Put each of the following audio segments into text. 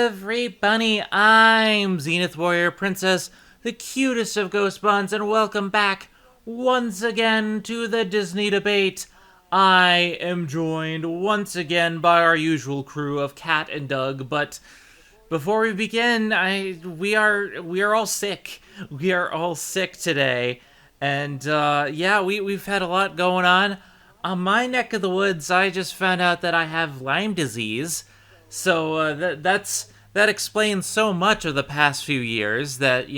everybody, I'm Zenith Warrior Princess, the cutest of ghost buns, and welcome back once again to the Disney debate. I am joined once again by our usual crew of Kat and Doug, but before we begin, we are all sick. We are all sick today, and we've had a lot going on. On my neck of the woods, I just found out that I have Lyme disease. So that explains so much of the past few years that,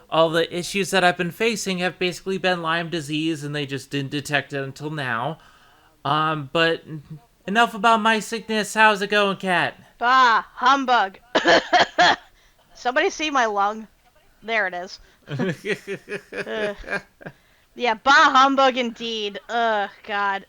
all the issues that I've been facing have basically been Lyme disease and they just didn't detect it until now. But enough about my sickness. How's it going, Kat? Bah, humbug. Somebody see my lung? There it is. Yeah, bah humbug indeed. God.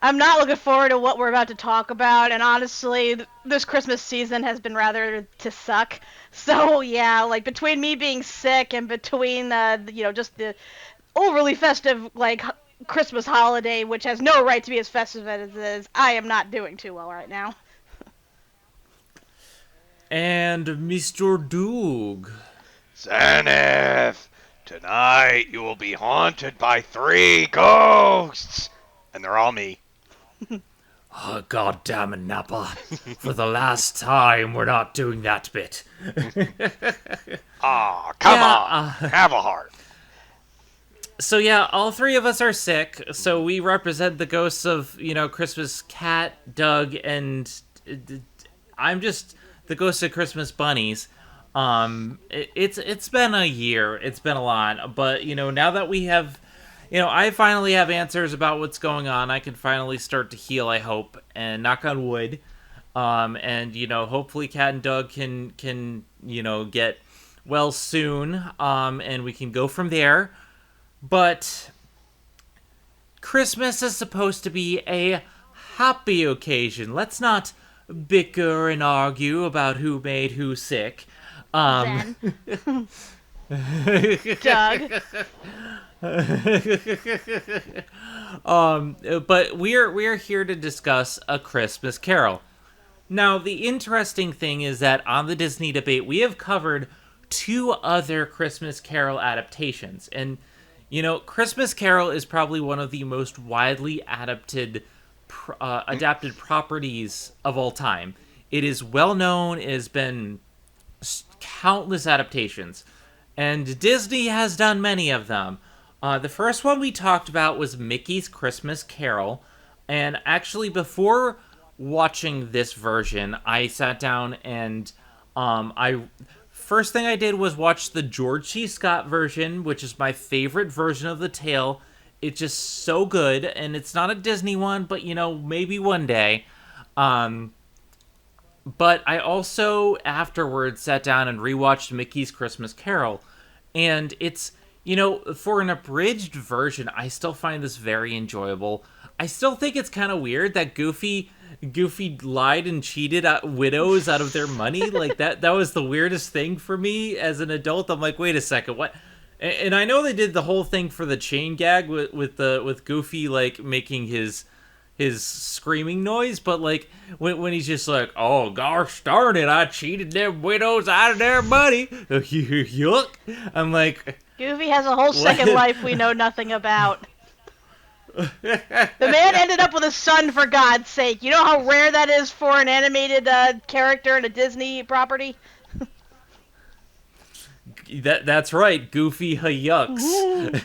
I'm not looking forward to what we're about to talk about, and honestly, this Christmas season has been rather to suck. So yeah, like between me being sick and between just the overly festive Christmas holiday, which has no right to be as festive as it is, I am not doing too well right now. And Mr. Doog. Zenith, tonight you will be haunted by 3 ghosts, and they're all me. Oh, God damn it, Nappa. For the last time, we're not doing that bit. Aw, come on. Have a heart. So yeah, all three of us are sick, so we represent the ghosts of, Christmas Cat, Doug, and I'm just the ghost of Christmas bunnies. It's been a year, it's been a lot, but, now that we have... I finally have answers about what's going on. I can finally start to heal, I hope, and knock on wood. And hopefully Kat and Doug can get well soon, and we can go from there. But Christmas is supposed to be a happy occasion. Let's not bicker and argue about who made who sick. Zen. Doug. But we're here to discuss A Christmas Carol. Now, the interesting thing is that on the Disney debate, we have covered 2 other Christmas Carol adaptations. And, Christmas Carol is probably one of the most widely adapted properties of all time. It is well known. It has been countless adaptations. And Disney has done many of them. The first one we talked about was Mickey's Christmas Carol. And actually, before watching this version, I sat down and first thing I did was watch the George C. Scott version, which is my favorite version of the tale. It's just so good, and it's not a Disney one, but, maybe one day. But I also, afterwards, sat down and rewatched Mickey's Christmas Carol. And it's, for an abridged version, I still find this very enjoyable. I still think it's kind of weird that Goofy lied and cheated widows out of their money. Like, that was the weirdest thing for me as an adult. I'm like, wait a second, what? And I know they did the whole thing for the chain gag with Goofy, like, making his screaming noise, but like when he's just like, oh gosh darn it, I cheated them widows out of their money. Yuck. I'm like, Goofy has a whole second life we know nothing about. The man ended up with a son, for God's sake. You know how rare that is for an animated character in a Disney property? That's right, Goofy yucks.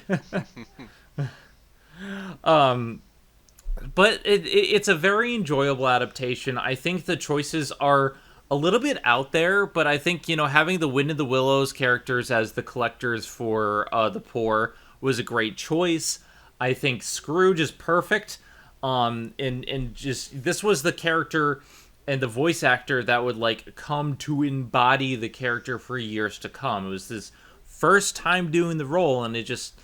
But it's a very enjoyable adaptation. I think the choices are a little bit out there, but I think, having the Wind in the Willows characters as the collectors for the poor was a great choice. I think Scrooge is perfect. And just, this was the character and the voice actor that would, like, come to embody the character for years to come. It was his first time doing the role, and it just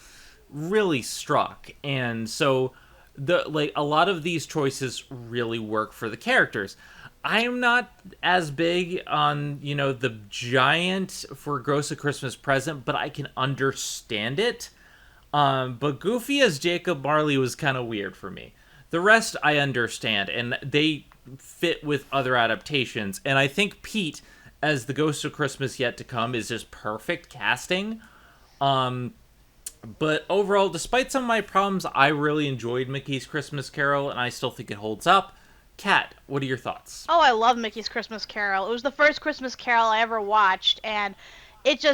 really struck. And so... a lot of these choices really work for the characters. I am not as big on, the giant for Ghost of Christmas Present, but I can understand it. But Goofy as Jacob Marley was kind of weird for me. The rest I understand, and they fit with other adaptations. And I think Pete as the Ghost of Christmas Yet to Come is just perfect casting. Um, but overall, despite some of my problems, I really enjoyed Mickey's Christmas Carol, and I still think it holds up. Kat, what are your thoughts? Oh, I love Mickey's Christmas Carol. It was the first Christmas Carol I ever watched, and it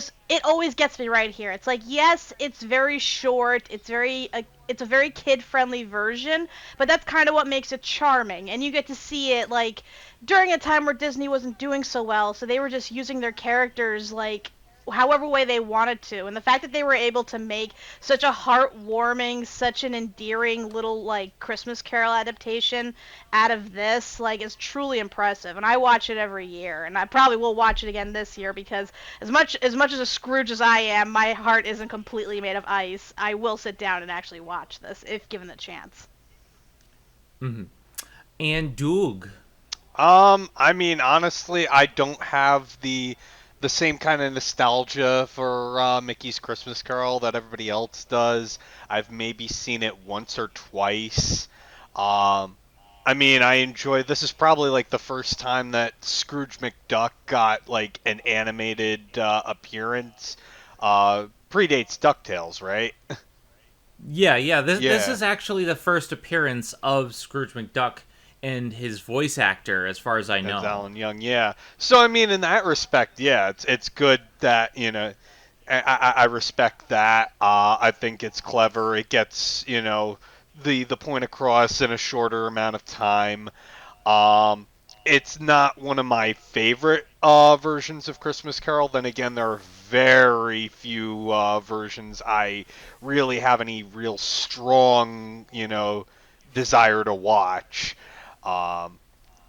always gets me right here. It's like, yes, it's very short. It's a very kid-friendly version, but that's kind of what makes it charming. And you get to see it like during a time where Disney wasn't doing so well, so they were just using their characters like however way they wanted to. And the fact that they were able to make such a heartwarming, such an endearing little like Christmas Carol adaptation out of this like is truly impressive. And I watch it every year, and I probably will watch it again this year because as much as a Scrooge as I am, my heart isn't completely made of ice. I will sit down and actually watch this if given the chance. Mm-hmm. And Doug. I mean, honestly, I don't have the same kind of nostalgia for Mickey's Christmas Carol that everybody else does. I've maybe seen it once or twice. Um, I mean, I enjoy. This is probably like the first time that Scrooge McDuck got like an animated appearance. Predates DuckTales, right? Yeah. This Yeah. is actually the first appearance of Scrooge McDuck and his voice actor, as far as I As know. Alan Young, yeah. So I mean, in that respect, yeah, it's good that I respect that. I think it's clever. It gets the point across in a shorter amount of time. Um, it's not one of my favorite versions of Christmas Carol. Then again, there are very few versions I really have any real strong desire to watch. Um,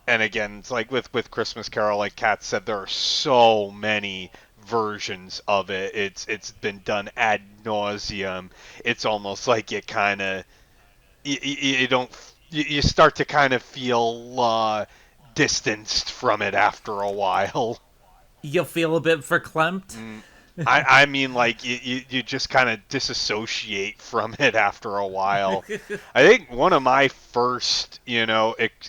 and again, it's like with Christmas Carol, like Kat said, there are so many versions of it. It's been done ad nauseum. It's almost like it kind of you don't you start to kind of feel distanced from it after a while. You'll feel a bit verklempt. Mm. I mean, like, you just kind of disassociate from it after a while. I think one of my first,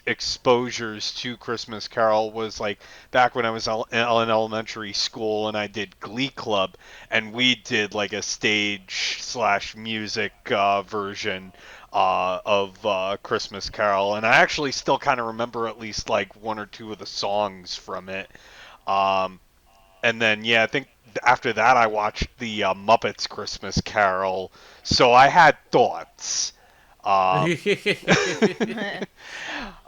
exposures to Christmas Carol was, like, back when I was in elementary school and I did Glee Club, and we did, like, a stage slash music version of Christmas Carol. And I actually still kind of remember at least, like, one or two of the songs from it. Um, and then, yeah, I think after that I watched the Muppets Christmas Carol, so I had thoughts. Uh,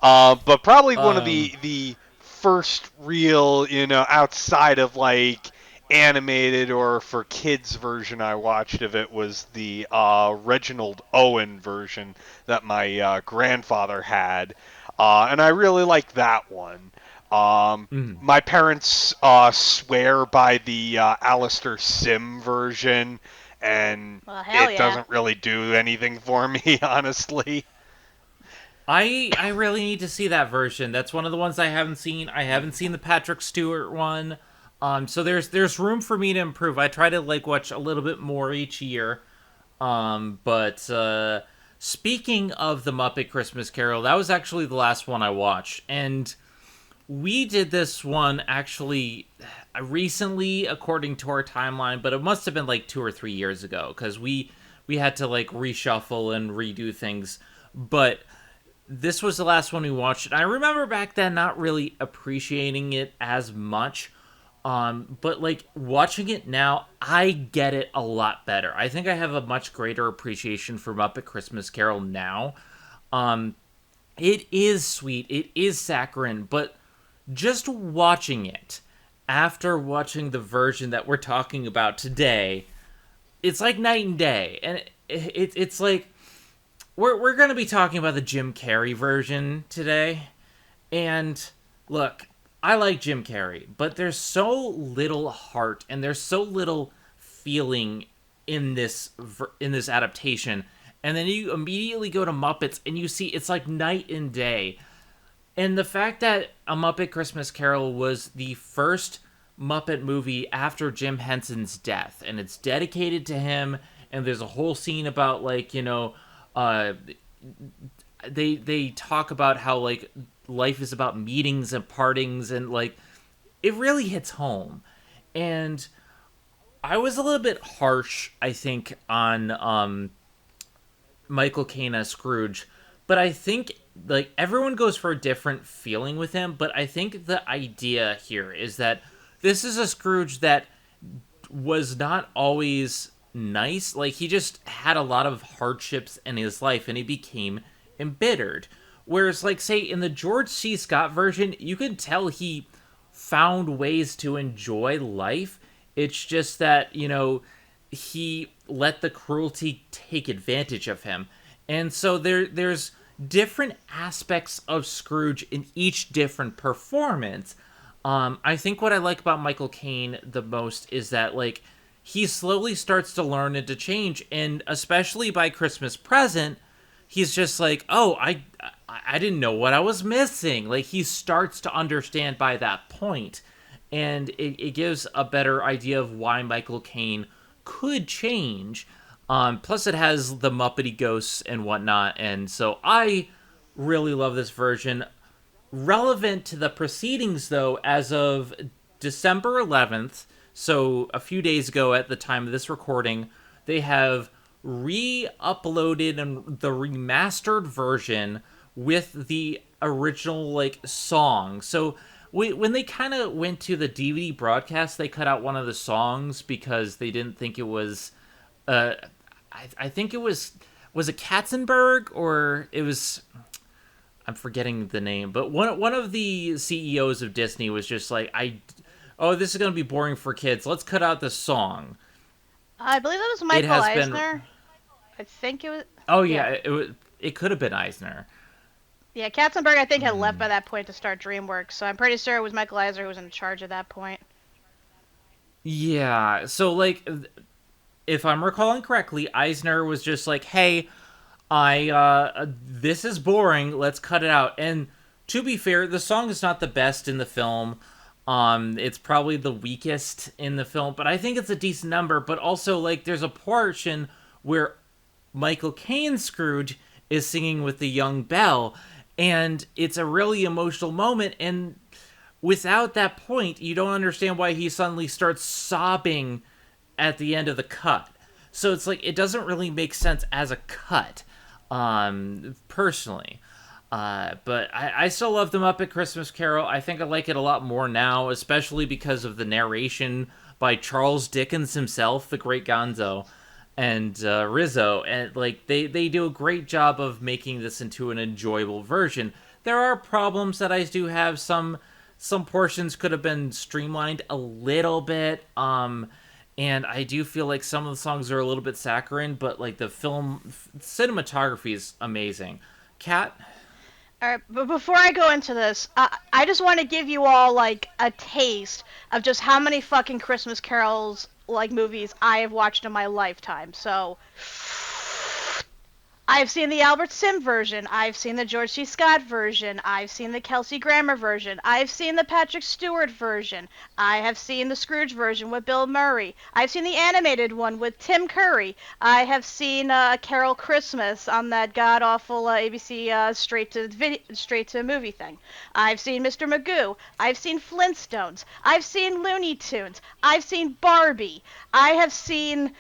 but probably one of um, the first real, outside of like animated or for kids version I watched of it was the Reginald Owen version that my grandfather had, and I really liked that one. mhm. My parents swear by the Alistair Sim version, and Well, hell it yeah. doesn't really do anything for me, honestly. I really need to see that version. That's one of the ones I haven't seen. I haven't seen the Patrick Stewart one. So there's room for me to improve. I try to like watch a little bit more each year. But speaking of the Muppet Christmas Carol, that was actually the last one I watched, and we did this one actually recently, according to our timeline, but it must have been like 2 or 3 years ago because we had to like reshuffle and redo things. But this was the last one we watched, and I remember back then not really appreciating it as much. But like watching it now, I get it a lot better. I think I have a much greater appreciation for Muppet Christmas Carol now. Um, it is sweet, it is saccharine, but just watching it after watching the version that we're talking about today, it's like night and day. And it's like we're going to be talking about the Jim Carrey version today. And look, I like Jim Carrey, but there's so little heart and there's so little feeling in this adaptation. And then you immediately go to Muppets and you see it's like night and day. And the fact that A Muppet Christmas Carol was the first Muppet movie after Jim Henson's death, and it's dedicated to him, and there's a whole scene about like, uh they talk about how like life is about meetings and partings, and like it really hits home. And I was a little bit harsh, I think, on Michael Caine as Scrooge, but I think like everyone goes for a different feeling with him. But I think the idea here is that this is a Scrooge that was not always nice. Like he just had a lot of hardships in his life, and he became embittered. Whereas, like, say in the George C. Scott version, you could tell he found ways to enjoy life. It's just that, he let the cruelty take advantage of him. And so there's different aspects of Scrooge in each different performance. I think what I like about Michael Caine the most is that, like, he slowly starts to learn and to change, and especially by Christmas Present, he's just like, oh, I didn't know what I was missing. Like, he starts to understand by that point, and it gives a better idea of why Michael Caine could change. Plus, it has the Muppety ghosts and whatnot, and so I really love this version. Relevant to the proceedings, though, as of December 11th, so a few days ago at the time of this recording, they have re-uploaded the remastered version with the original like song. So when they kind of went to the DVD broadcast, they cut out one of the songs because they didn't think it was. I think it was it Katzenberg, or it was. I'm forgetting the name, but one of the CEOs of Disney was just like, this is gonna be boring for kids. Let's cut out the song. I believe it was Michael Eisner. I think it was. Oh yeah, it could have been Eisner. Yeah, Katzenberg I think had left by that point to start DreamWorks, so I'm pretty sure it was Michael Eisner who was in charge at that point. Yeah, so like, if I'm recalling correctly, Eisner was just like, hey, this is boring, let's cut it out. And to be fair, the song is not the best in the film. It's probably the weakest in the film, but I think it's a decent number. But also, like, there's a portion where Michael Caine's Scrooge is singing with the young Belle, and it's a really emotional moment, and without that point, you don't understand why he suddenly starts sobbing at the end of the cut. So it's like, it doesn't really make sense as a cut, personally. But I still love the Muppet Christmas Carol. I think I like it a lot more now, especially because of the narration by Charles Dickens himself, the great Gonzo, and Rizzo. And like they do a great job of making this into an enjoyable version. There are problems that I do have. Some portions could have been streamlined a little bit. And I do feel like some of the songs are a little bit saccharine, but like the film cinematography is amazing. Kat? All right, but before I go into this, I just want to give you all like a taste of just how many fucking Christmas carols like movies I have watched in my lifetime. So I've seen the Albert Sim version. I've seen the George C. Scott version. I've seen the Kelsey Grammer version. I've seen the Patrick Stewart version. I have seen the Scrooge version with Bill Murray. I've seen the animated one with Tim Curry. I have seen Carol Christmas on that god awful ABC straight to movie thing. I've seen Mr. Magoo. I've seen Flintstones. I've seen Looney Tunes. I've seen Barbie. I have seen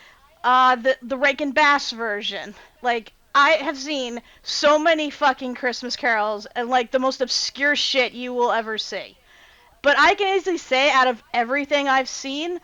the Rankin Bass version. Like, I have seen so many fucking Christmas carols and like the most obscure shit you will ever see. But I can easily say out of everything I've seen,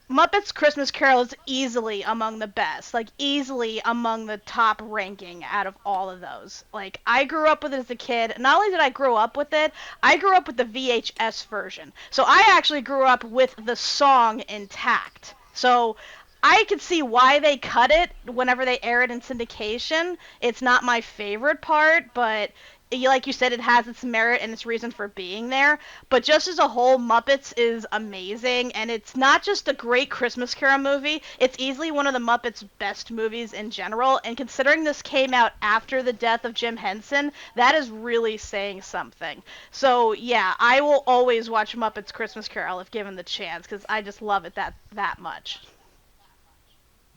Muppets Christmas Carol is easily among the best. Like, easily among the top ranking out of all of those. Like, I grew up with it as a kid. Not only did I grow up with it, I grew up with the VHS version. So I actually grew up with the song intact. So I could see why they cut it whenever they air it in syndication. It's not my favorite part, but like you said, it has its merit and its reason for being there. But just as a whole, Muppets is amazing, and it's not just a great Christmas Carol movie, it's easily one of the Muppets' best movies in general, and considering this came out after the death of Jim Henson, that is really saying something. So yeah, I will always watch Muppets Christmas Carol if given the chance, because I just love it that much.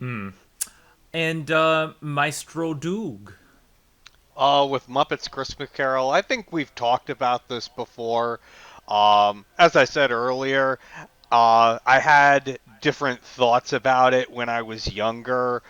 And Maestro Doog. With Muppets Christmas Carol, I think we've talked about this before. As I said earlier, I had different thoughts about it when I was younger,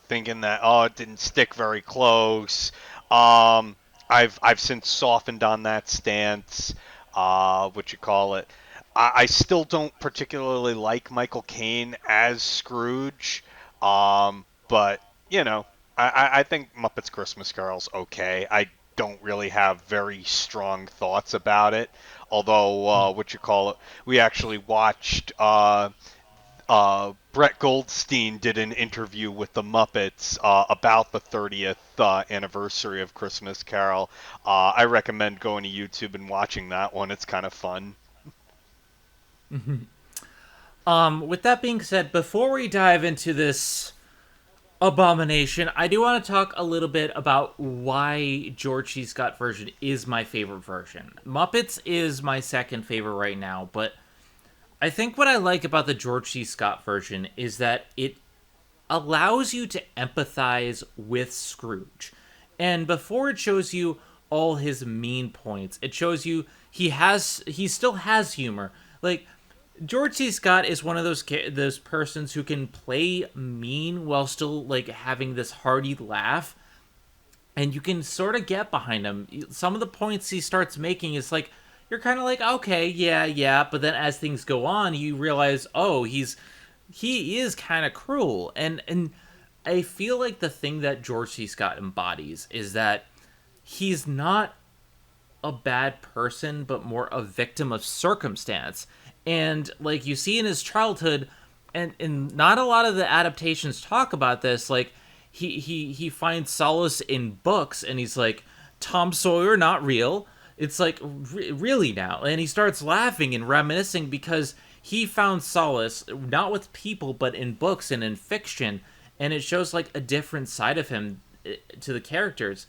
thinking that it didn't stick very close. Um, I've since softened on that stance. What you call it? I still don't particularly like Michael Caine as Scrooge, but you know, I think Muppets Christmas Carol's okay. I don't really have very strong thoughts about it. Although, what you call it, we actually watched. Brett Goldstein did an interview with the Muppets about the 30th anniversary of Christmas Carol. I recommend going to YouTube and watching that one. It's kind of fun. With that being said, before we dive into this abomination, I do want to talk a little bit about why George C. Scott version is my favorite version. Muppets is my second favorite right now, but I think what I like about the George C. Scott version is that it allows you to empathize with Scrooge. And before it shows you all his mean points, it shows you he still has humor. Like George C. Scott is one of those persons who can play mean while still like having this hearty laugh, and you can sort of get behind him. Some of the points he starts making is like you're kind of like okay, yeah, yeah, but then as things go on, you realize he is kind of cruel, and I feel like the thing that George C. Scott embodies is that he's not a bad person, but more a victim of circumstance. And like you see in his childhood, and not a lot of the adaptations talk about this. Like he finds solace in books, and he's like Tom Sawyer, not real. It's like really now, and he starts laughing and reminiscing because he found solace not with people but in books and in fiction, and it shows like a different side of him to the characters.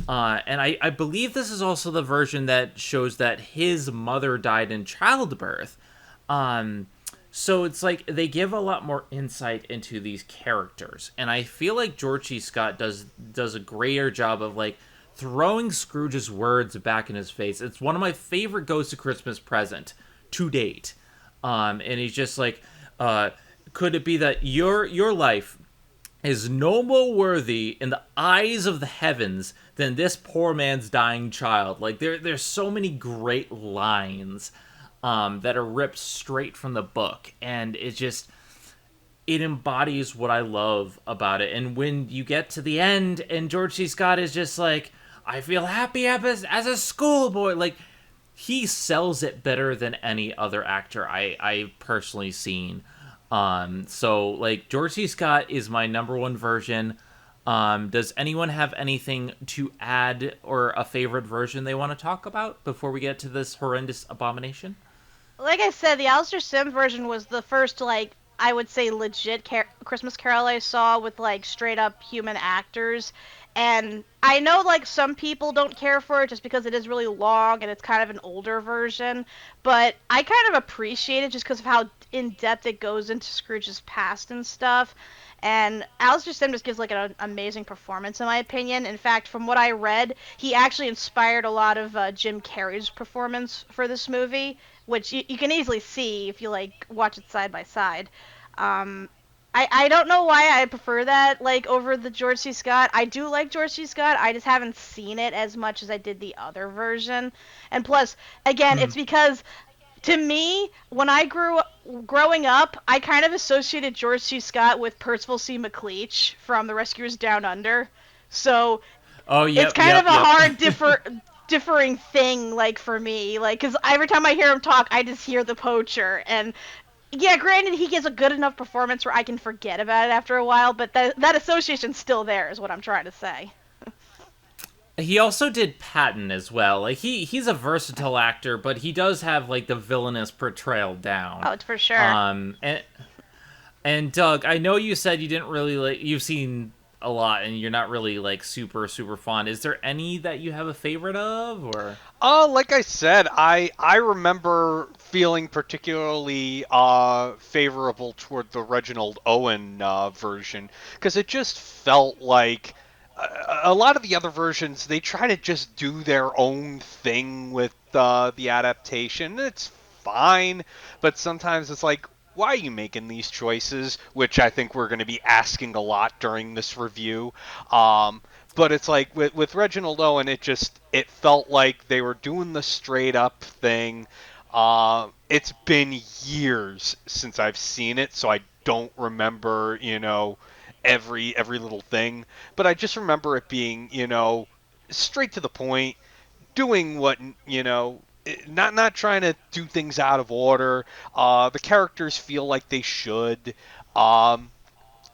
And I believe this is also the version that shows that his mother died in childbirth. Um, so it's like they give a lot more insight into these characters, and I feel like George C. Scott does a greater job of like throwing Scrooge's words back in his face. It's one of my favorite Ghost of Christmas Present to date. And he's just like, could it be that your life is no more worthy in the eyes of the heavens than this poor man's dying child? Like there's so many great lines that are ripped straight from the book, and it embodies what I love about it. And when you get to the end, and George C. Scott is just like, I feel happy as a schoolboy, like he sells it better than any other actor I personally seen. So like George C. Scott is my number one version. Does anyone have anything to add or a favorite version they want to talk about before we get to this horrendous abomination? Like I said, the Alistair Sim version was the first, like, I would say legit Christmas Carol I saw with, like, straight up human actors. And I know, like, some people don't care for it just because it is really long and it's kind of an older version. But I kind of appreciate it just because of how in depth it goes into Scrooge's past and stuff. And Alistair Sim just gives, like, an amazing performance, in my opinion. In fact, from what I read, he actually inspired a lot of Jim Carrey's performance for this movie, which you can easily see if you like watch it side by side. Um, I don't know why I prefer that like over the George C. Scott. I do like George C. Scott. I just haven't seen it as much as I did the other version. And plus, again, Hmm. it's because to me, when I growing up, I kind of associated George C. Scott with Percival C. McLeach from The Rescuers Down Under. So Oh, it's yep, kind of yep, a yep. hard differing thing, like for me, like because every time I hear him talk, I just hear the poacher. And yeah, granted, he gives a good enough performance where I can forget about it after a while, but that association's still there, is what I'm trying to say. He also did Patton as well. Like he's a versatile actor, but he does have like the villainous portrayal down. Oh, it's for sure. Um, and and Doug, I know you said you didn't really like you've seen a lot and you're not really like super fond. Is there any that you have a favorite of or? Like I said, I remember feeling particularly favorable toward the Reginald Owen version because it just felt like a lot of the other versions, they try to just do their own thing with the adaptation. It's fine, but sometimes it's like, why are you making these choices? Which I think we're going to be asking a lot during this review. Um, but it's like with Reginald Owen, it felt like they were doing the straight up thing. It's been years since I've seen it, so I don't remember, every little thing. But I just remember it being, straight to the point, doing what, not trying to do things out of order. The characters feel like they should. Um,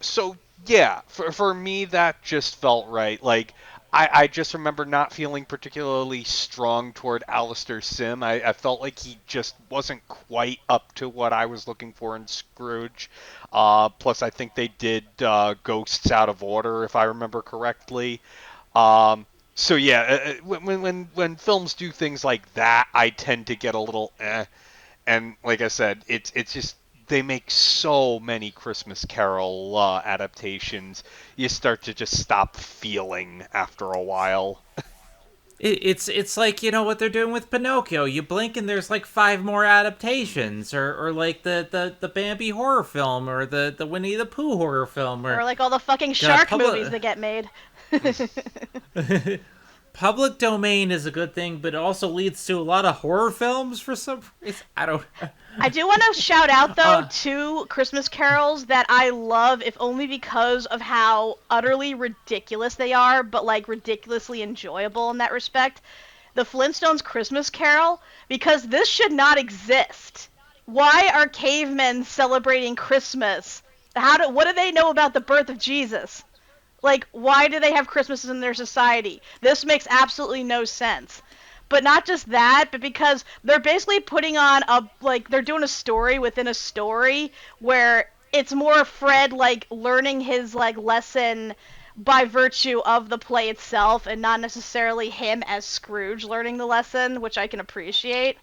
so yeah, for me that just felt right. Like I just remember not feeling particularly strong toward Alistair Sim. I felt like he just wasn't quite up to what I was looking for in Scrooge. Plus, I think they did Ghosts out of order, if I remember correctly. Um, so yeah, when films do things like that, I tend to get a little eh. And like I said, it's just they make so many Christmas Carol adaptations. You start to just stop feeling after a while. It's like, what they're doing with Pinocchio. You blink and there's like five more adaptations, or like the Bambi horror film, or the Winnie the Pooh horror film, Or or like all the fucking God, shark movies that get made. public domain is a good thing, but it also leads to a lot of horror films for some reason. I don't. I do want to shout out, though, Uh, two Christmas carols that I love, if only because of how utterly ridiculous they are, but, like, ridiculously enjoyable in that respect. The Flintstones Christmas Carol, because this should not exist. Why are cavemen celebrating Christmas? What do they know about the birth of Jesus? Like, why do they have Christmases in their society? This makes absolutely no sense. But not just that, but because they're basically putting on they're doing a story within a story where it's more Fred, like, learning his, like, lesson by virtue of the play itself and not necessarily him as Scrooge learning the lesson, which I can appreciate.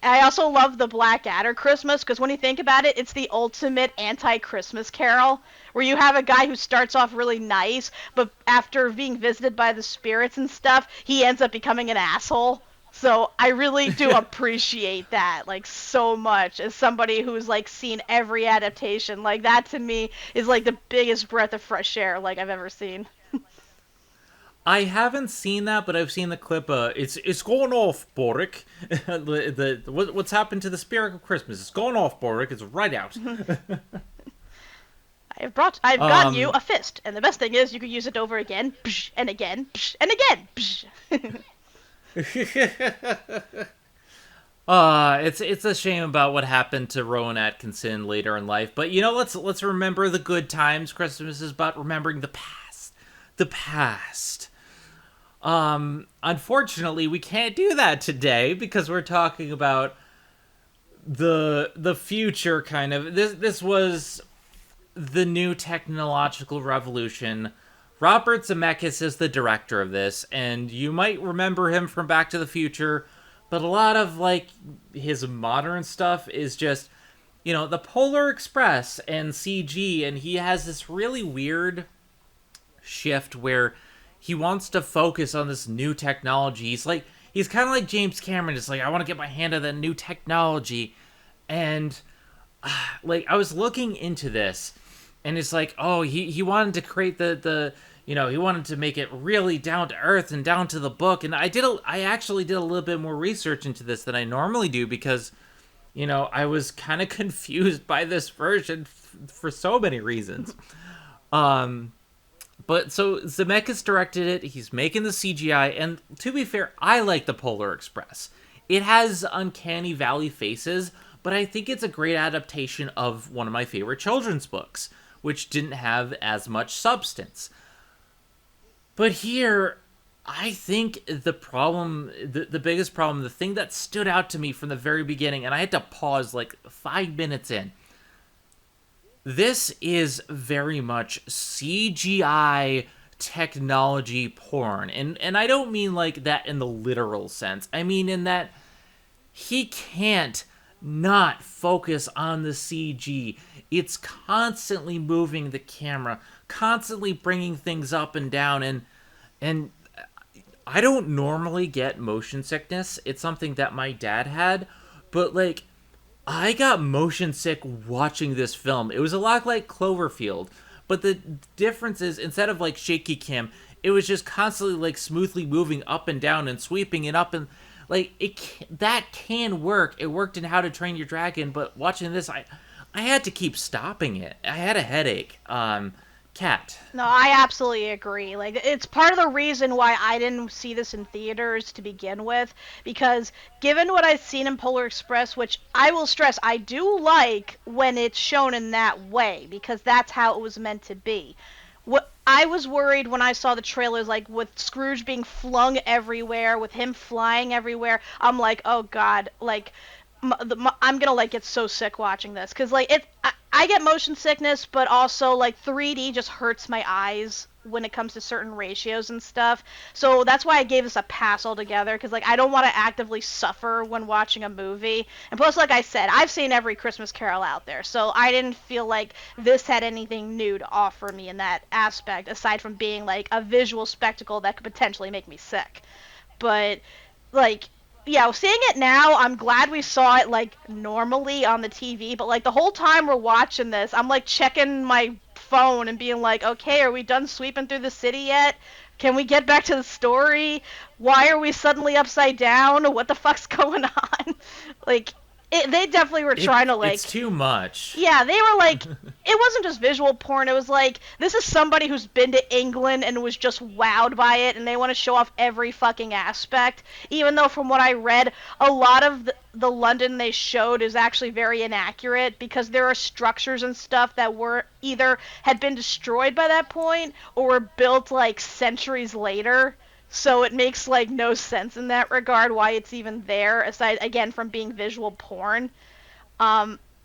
I also love the Blackadder Christmas because when you think about it, it's the ultimate anti-Christmas carol where you have a guy who starts off really nice, but after being visited by the spirits and stuff, he ends up becoming an asshole. So I really do appreciate that, like, so much as somebody who's, like, seen every adaptation. Like, that to me is, like, the biggest breath of fresh air, like, I've ever seen. I haven't seen that, but I've seen the clip. It's going off, Boric. What's happened to the spirit of Christmas? It's going off, Boric. It's right out. I've gotten you um, a fist, and the best thing is you can use it over again, psh, and again, psh, and again. Psh. it's a shame about what happened to Rowan Atkinson later in life. But let's remember the good times. Christmas is about remembering the past. The past. Unfortunately, we can't do that today because we're talking about the future. Kind of this was the new technological revolution. Robert Zemeckis is the director of this, and you might remember him from Back to the Future, but a lot of, like, his modern stuff is just, the Polar Express and CG, and he has this really weird shift where he wants to focus on this new technology. He's kind of like James Cameron. It's like, I want to get my hand on that new technology. And, like, I was looking into this, and it's like, oh, he wanted to create he wanted to make it really down to earth and down to the book. And I actually did a little bit more research into this than I normally do because, I was kind of confused by this version for so many reasons. But so Zemeckis directed it. He's making the CGI, and to be fair, I like the Polar Express. It has uncanny valley faces, but I think it's a great adaptation of one of my favorite children's books, which didn't have as much substance. But here, I think the biggest problem, the thing that stood out to me from the very beginning, and I had to pause like 5 minutes in, this is very much CGI technology porn. And I don't mean like that in the literal sense. I mean in that he can't not focus on the CG. It's constantly moving the camera, constantly bringing things up and down, and And I don't normally get motion sickness. It's something that my dad had, but like I got motion sick watching this film. It was a lot like Cloverfield, but the difference is instead of like shaky cam, it was just constantly like smoothly moving up and down and sweeping it up and like that can work. It worked in How to Train Your Dragon, but watching this, I had to keep stopping it. I had a headache. Cat. No, I absolutely agree. Like, it's part of the reason why I didn't see this in theaters to begin with, because given what I've seen in Polar Express, which I will stress, I do like when it's shown in that way, because that's how it was meant to be. What I was worried when I saw the trailers, like with Scrooge being flung everywhere, with him flying everywhere, I'm like, oh god, like I'm gonna like get so sick watching this because like I get motion sickness, but also like 3D just hurts my eyes when it comes to certain ratios and stuff. So that's why I gave this a pass altogether because like I don't want to actively suffer when watching a movie. And plus, like I said, I've seen every Christmas Carol out there, so I didn't feel like this had anything new to offer me in that aspect aside from being like a visual spectacle that could potentially make me sick. But like yeah, seeing it now, I'm glad we saw it like normally on the TV, but like the whole time we're watching this, I'm like checking my phone and being like, okay, are we done sweeping through the city yet? Can we get back to the story? Why are we suddenly upside down? What the fuck's going on? Like, they definitely were trying to It's like too much. yeah, they were like, it wasn't just visual porn. It was like, this is somebody who's been to England and was just wowed by it, and they want to show off every fucking aspect. Even though, from what I read, a lot of the London they showed is actually very inaccurate because there are structures and stuff that were either had been destroyed by that point or were built like centuries later. So it makes like no sense in that regard why it's even there, aside again from being visual porn.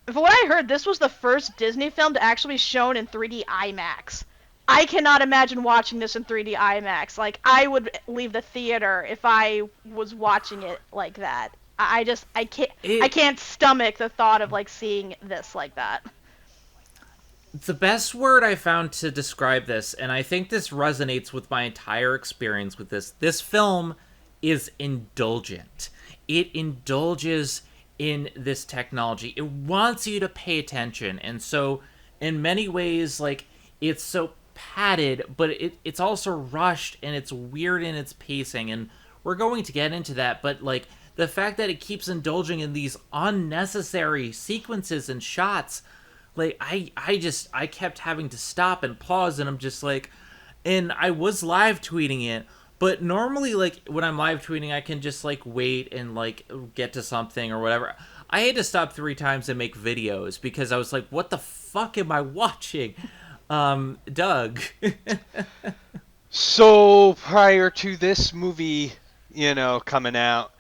From what I heard, this was the first Disney film to actually be shown in 3D IMAX. I cannot imagine watching this in 3D IMAX. Like, I would leave the theater if I was watching it like that. I It can't stomach the thought of like seeing this like that. the best word I found to describe this, and I think this resonates with my entire experience with this film is indulgent. It indulges in this technology. It wants you to pay attention. And so in many ways, like it's so padded, but it's also rushed and it's weird in its pacing. And we're going to get into that, but like the fact that it keeps indulging in these unnecessary sequences and shots, like I kept having to stop and pause, and I'm just like, and I was live tweeting it, but normally like when I'm live tweeting I can just like wait and like get to something or whatever. I had to stop 3 times and make videos because I was like, what the fuck am I watching? Doug. So prior to this movie, coming out,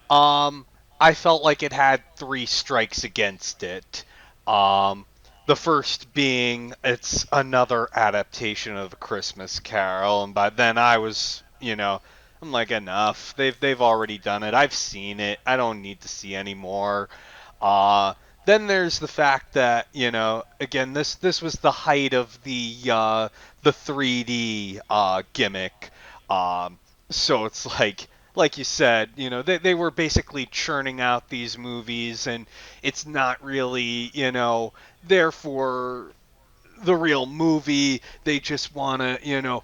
um, I felt like it had three strikes against it. Um, the first being it's another adaptation of A Christmas Carol, and by then I was, I'm like enough. They've already done it. I've seen it. I don't need to see any more. Uh, then there's the fact that again, this was the height of the 3D gimmick. So it's like you said, they were basically churning out these movies, and it's not really, there for the real movie. They just want to,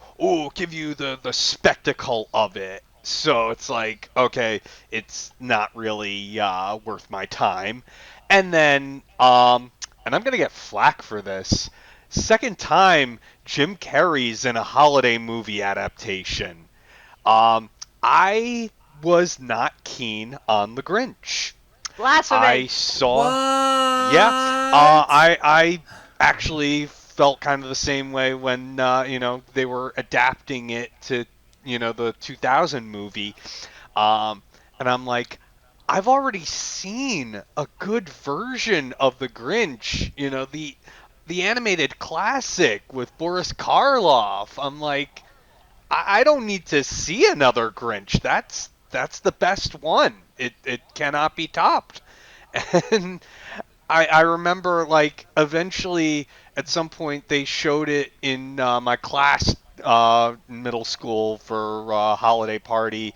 give you the spectacle of it. So it's like, okay, it's not really worth my time. And then, and I'm gonna get flack for this. Second time, Jim Carrey's in a holiday movie adaptation. Um, I was not keen on The Grinch. I Blasphemy. saw, yeah, What? I actually felt kind of the same way when they were adapting it to the 2000 movie, um, and I'm like, I've already seen a good version of The Grinch, the animated classic with Boris Karloff. I'm like, I don't need to see another Grinch. That's the best one. It cannot be topped. And I remember like eventually at some point they showed it in my class middle school for a holiday party,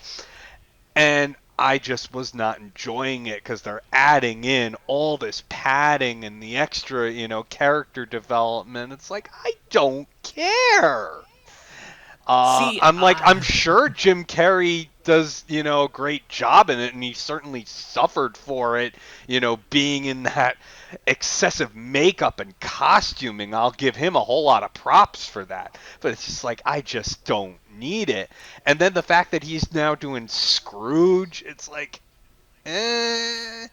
and I just was not enjoying it because they're adding in all this padding and the extra, character development. It's like I don't care. See, I'm like, I'm sure Jim Carrey does, a great job in it, and he certainly suffered for it, being in that excessive makeup and costuming. I'll give him a whole lot of props for that. But it's just like, I just don't need it. And then the fact that he's now doing Scrooge, it's like, eh.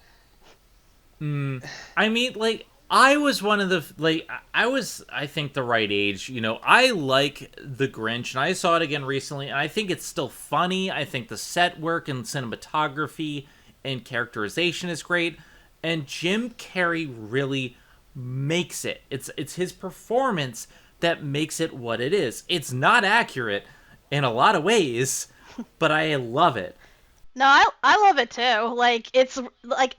I mean, like, I was one of the like I was, I think, the right age. I like The Grinch, and I saw it again recently, and I think it's still funny. I think the set work and cinematography and characterization is great, and Jim Carrey really makes it. It's his performance that makes it what it is. It's not accurate in a lot of ways, but I love it. No, I love it too. Like it's like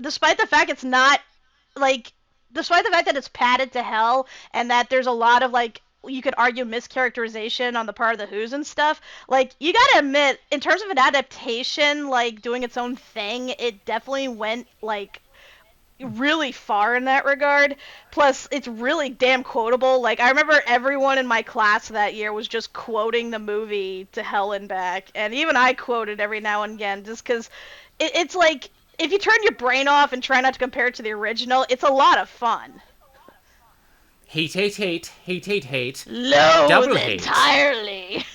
like despite the fact that it's padded to hell and that there's a lot of like you could argue mischaracterization on the part of the Who's and stuff. Like you gotta admit, in terms of an adaptation, like doing its own thing, it definitely went like really far in that regard. Plus, it's really damn quotable. Like, I remember everyone in my class that year was just quoting the movie to hell and back. And even I quoted every now and again just because it's like, if you turn your brain off and try not to compare it to the original, it's a lot of fun. Hate, hate, hate, hate, hate, hate, Loathe double hate. entirely.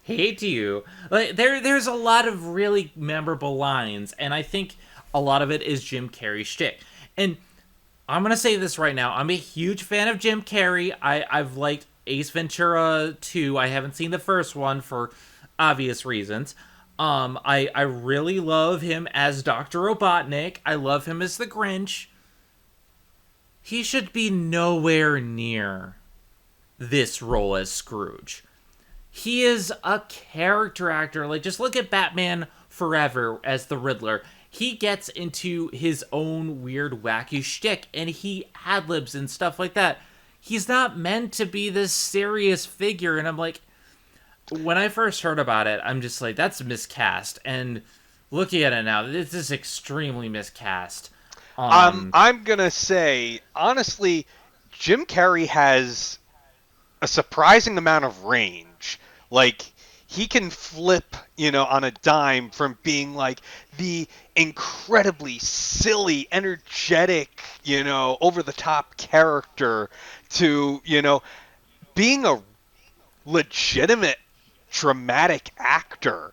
Hate you. Like there's a lot of really memorable lines, and I think a lot of it is Jim Carrey shtick. And I'm gonna say this right now. I'm a huge fan of Jim Carrey. I've liked Ace Ventura 2. I haven't seen the first one for obvious reasons. I really love him as Dr. Robotnik. I love him as the Grinch. He should be nowhere near this role as Scrooge. He is a character actor. Like, just look at Batman Forever as the Riddler. He gets into his own weird, wacky shtick, and he ad-libs and stuff like that. He's not meant to be this serious figure, and I'm like, when I first heard about it, I'm just like, that's miscast. And looking at it now, this is extremely miscast. I'm gonna say honestly, Jim Carrey has a surprising amount of range. Like he can flip, on a dime from being like the incredibly silly, energetic, over the top character to, being a legitimate dramatic actor.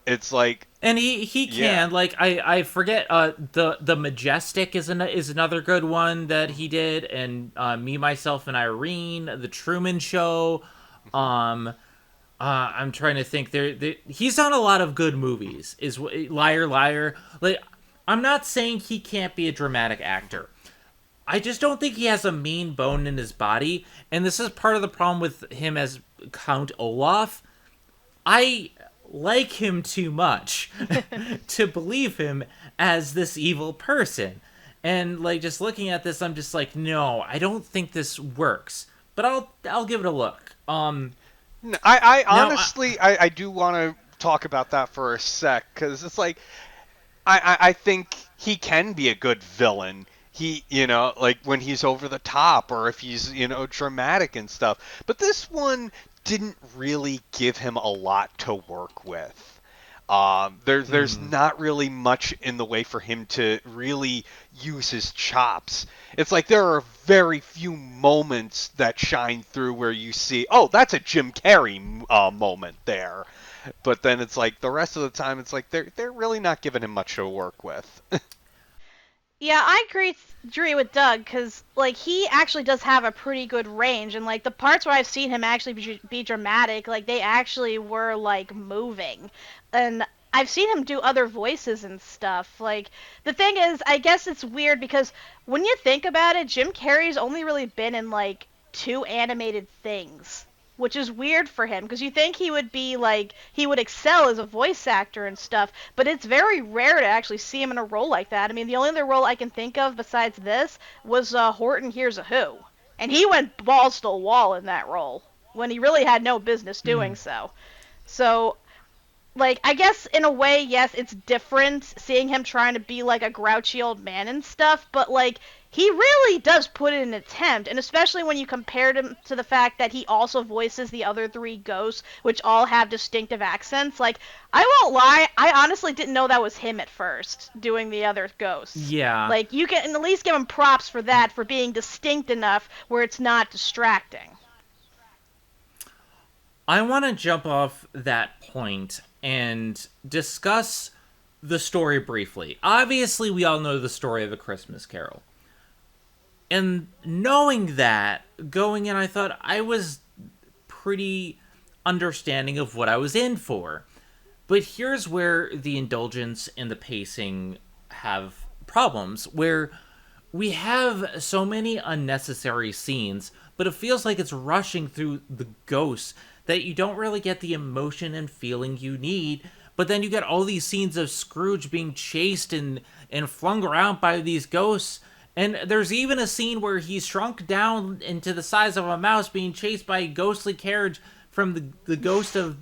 It's like, And he yeah. can, like, I forget, the Majestic is another good one that he did, and Me, Myself, and Irene, The Truman Show. um I'm trying to think. He's done a lot of good movies. Is Liar Liar. Like, I'm not saying he can't be a dramatic actor. I just don't think he has a mean bone in his body, and this is part of the problem with him as Count Olaf. I like him too much to believe him as this evil person. And like, just looking at this, I'm just like, no, I don't think this works. But I'll give it a look. I Now, honestly, I do want to talk about that for a sec because it's like I think he can be a good villain. He, like when he's over the top or if he's, dramatic and stuff. But this one didn't really give him a lot to work with. There's not really much in the way for him to really use his chops. It's like there are very few moments that shine through where you see, oh, that's a Jim Carrey moment there. But then it's like the rest of the time, it's like they're really not giving him much to work with. Yeah, I agree with Doug because like he actually does have a pretty good range, and like the parts where I've seen him actually be dramatic, like they actually were like moving, and I've seen him do other voices and stuff. Like the thing is, I guess it's weird because when you think about it, Jim Carrey's only really been in like two animated things, which is weird for him because you think he would be like he would excel as a voice actor and stuff, but it's very rare to actually see him in a role like that. I mean, the only other role I can think of besides this was Horton Hears a Who, and he went balls to the wall in that role. when he really had no business doing so. So, like, I guess in a way, yes, it's different seeing him trying to be like a grouchy old man and stuff, but like, he really does put in an attempt, and especially when you compared him to the fact that he also voices the other three ghosts, which all have distinctive accents. Like, I won't lie, I honestly didn't know that was him at first, doing the other ghosts. Yeah. Like, you can at least give him props for that, for being distinct enough where it's not distracting. I want to jump off that point and discuss the story briefly. Obviously, we all know the story of A Christmas Carol. And knowing that, going in, I thought I was pretty understanding of what I was in for. But here's where the indulgence and the pacing have problems, where we have so many unnecessary scenes, but it feels like it's rushing through the ghosts that you don't really get the emotion and feeling you need. But then you get all these scenes of Scrooge being chased and flung around by these ghosts. And there's even a scene where he's shrunk down into the size of a mouse being chased by a ghostly carriage from the ghost of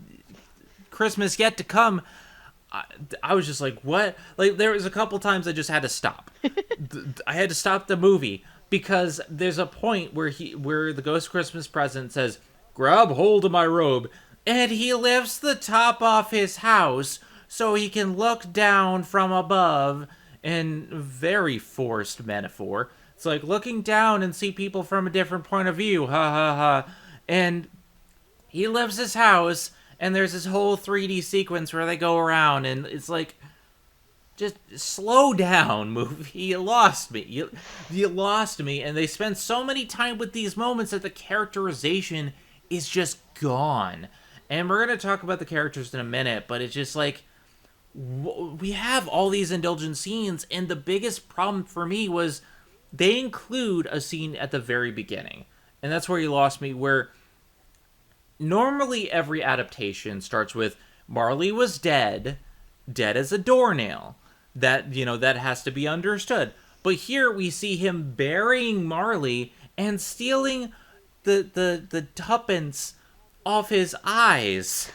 Christmas Yet to Come. I was just like, what? Like, there was a couple times I just had to stop. I had to stop the movie because there's a point where the Ghost Christmas Present says, "Grab hold of my robe," and he lifts the top off his house so he can look down from above. In very forced metaphor, it's like looking down and see people from a different point of view. Ha ha ha. And he lifts his house, and there's this whole 3D sequence where they go around, and it's like, just slow down, movie. You lost me. You lost me. And they spend so many time with these moments that the characterization is just gone. And we're going to talk about the characters in a minute, but it's just like, we have all these indulgent scenes, and the biggest problem for me was they include a scene at the very beginning. And that's where you lost me, where normally every adaptation starts with Marley was dead as a doornail. That, that has to be understood. But here we see him burying Marley and stealing the tuppence off his eyes.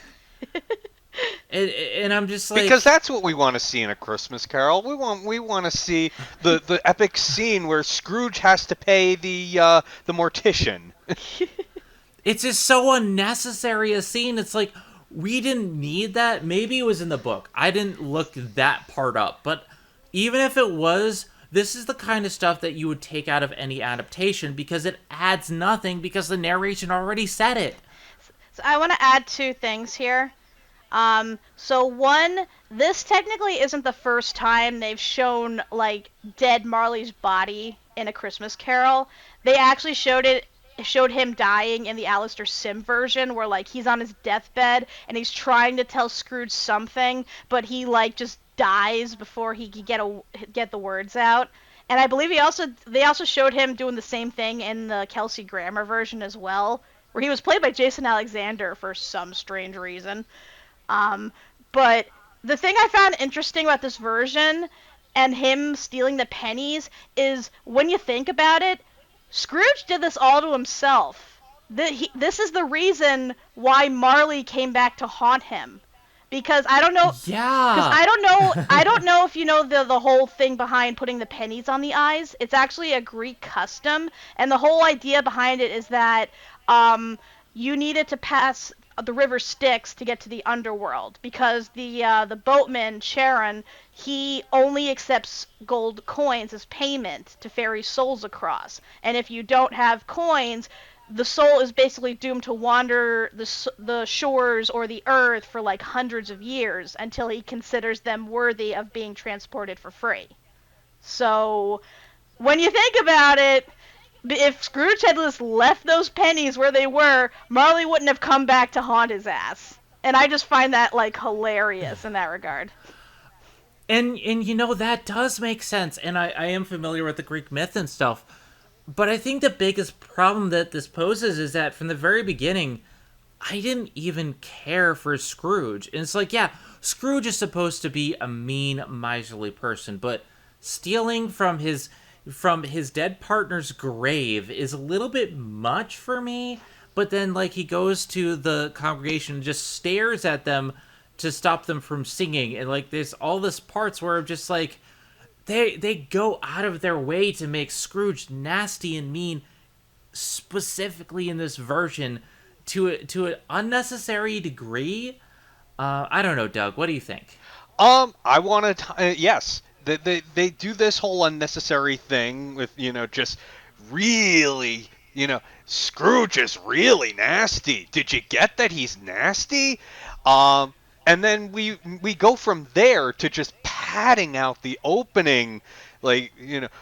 And I'm just like, because that's what we want to see in A Christmas Carol. We want to see the epic scene where Scrooge has to pay the mortician. It's just so unnecessary a scene. It's like, we didn't need that. Maybe it was in the book. I didn't look that part up. But even if it was, this is the kind of stuff that you would take out of any adaptation because it adds nothing because the narration already said it. So I want to add two things here. So one, this technically isn't the first time they've shown, like, dead Marley's body in A Christmas Carol. They actually showed him dying in the Alistair Sim version, where, like, he's on his deathbed, and he's trying to tell Scrooge something, but he, like, just dies before he can get the words out. And I believe they also showed him doing the same thing in the Kelsey Grammer version as well, where he was played by Jason Alexander for some strange reason. But the thing I found interesting about this version and him stealing the pennies is, when you think about it, Scrooge did this all to himself. This is the reason why Marley came back to haunt him. Because I don't know. Yeah. Because I don't know if you know the whole thing behind putting the pennies on the eyes. It's actually a Greek custom, and the whole idea behind it is that you needed to pass the river Styx to get to the underworld, because the boatman Charon, he only accepts gold coins as payment to ferry souls across, and if you don't have coins, the soul is basically doomed to wander the shores or the earth for like hundreds of years until he considers them worthy of being transported for free. So when you think about it, if Scrooge had just left those pennies where they were, Marley wouldn't have come back to haunt his ass. And I just find that, like, hilarious in that regard. And that does make sense. And I am familiar with the Greek myth and stuff. But I think the biggest problem that this poses is that from the very beginning, I didn't even care for Scrooge. And it's like, yeah, Scrooge is supposed to be a mean, miserly person, but stealing from his dead partner's grave is a little bit much for me. but then like he goes to the congregation and just stares at them to stop them from singing, and like there's all this parts where I'm just like they go out of their way to make Scrooge nasty and mean, specifically in this version, to an unnecessary degree. I don't know, Doug. What do you think? I want to. Yes, they do this whole unnecessary thing with just really Scrooge is really nasty. Did you get that he's nasty? And then we go from there to just padding out the opening. Like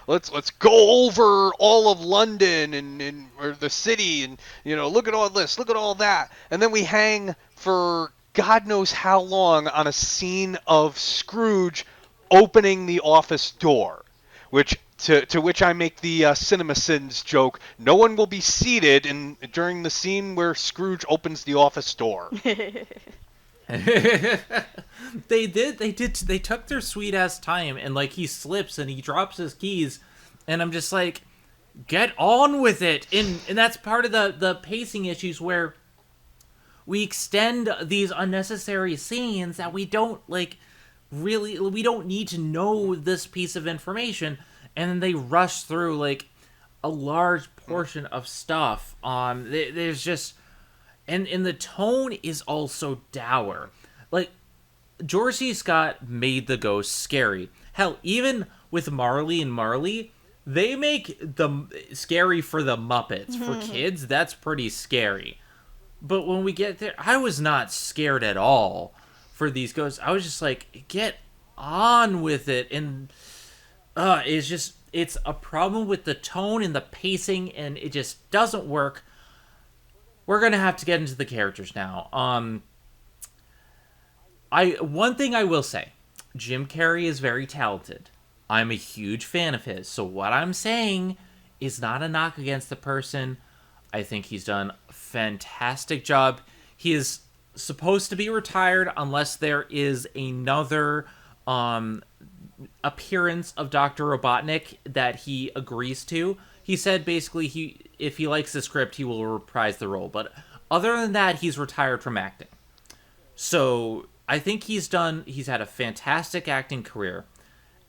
let's go over all of London and or the city, and look at all this, look at all that, and then we hang for God knows how long on a scene of Scrooge opening the office door, which to which I make the CinemaSins joke. No one will be seated during the scene where Scrooge opens the office door. They took their sweet ass time, and like he slips and he drops his keys, and I'm just like, get on with it. And that's part of the pacing issues where we extend these unnecessary scenes that we don't we don't need to know this piece of information, and then they rush through like a large portion of stuff. There's just and the tone is also dour. Like, George C. Scott made the ghost scary. Hell, even with Marley and Marley, they make them scary for the Muppets. For kids, that's pretty scary. But when we get there, I was not scared at all for these ghosts. I was just like, get on with it. And it's a problem with the tone and the pacing, and it just doesn't work. We're gonna have to get into the characters now. One thing I will say, Jim Carrey is very talented. I'm a huge fan of his. So what I'm saying is not a knock against the person. I think he's done a fantastic job. He is supposed to be retired unless there is another appearance of Dr. Robotnik that he agrees to. He said basically if he likes the script, he will reprise the role. But other than that, he's retired from acting. So I think he's had a fantastic acting career.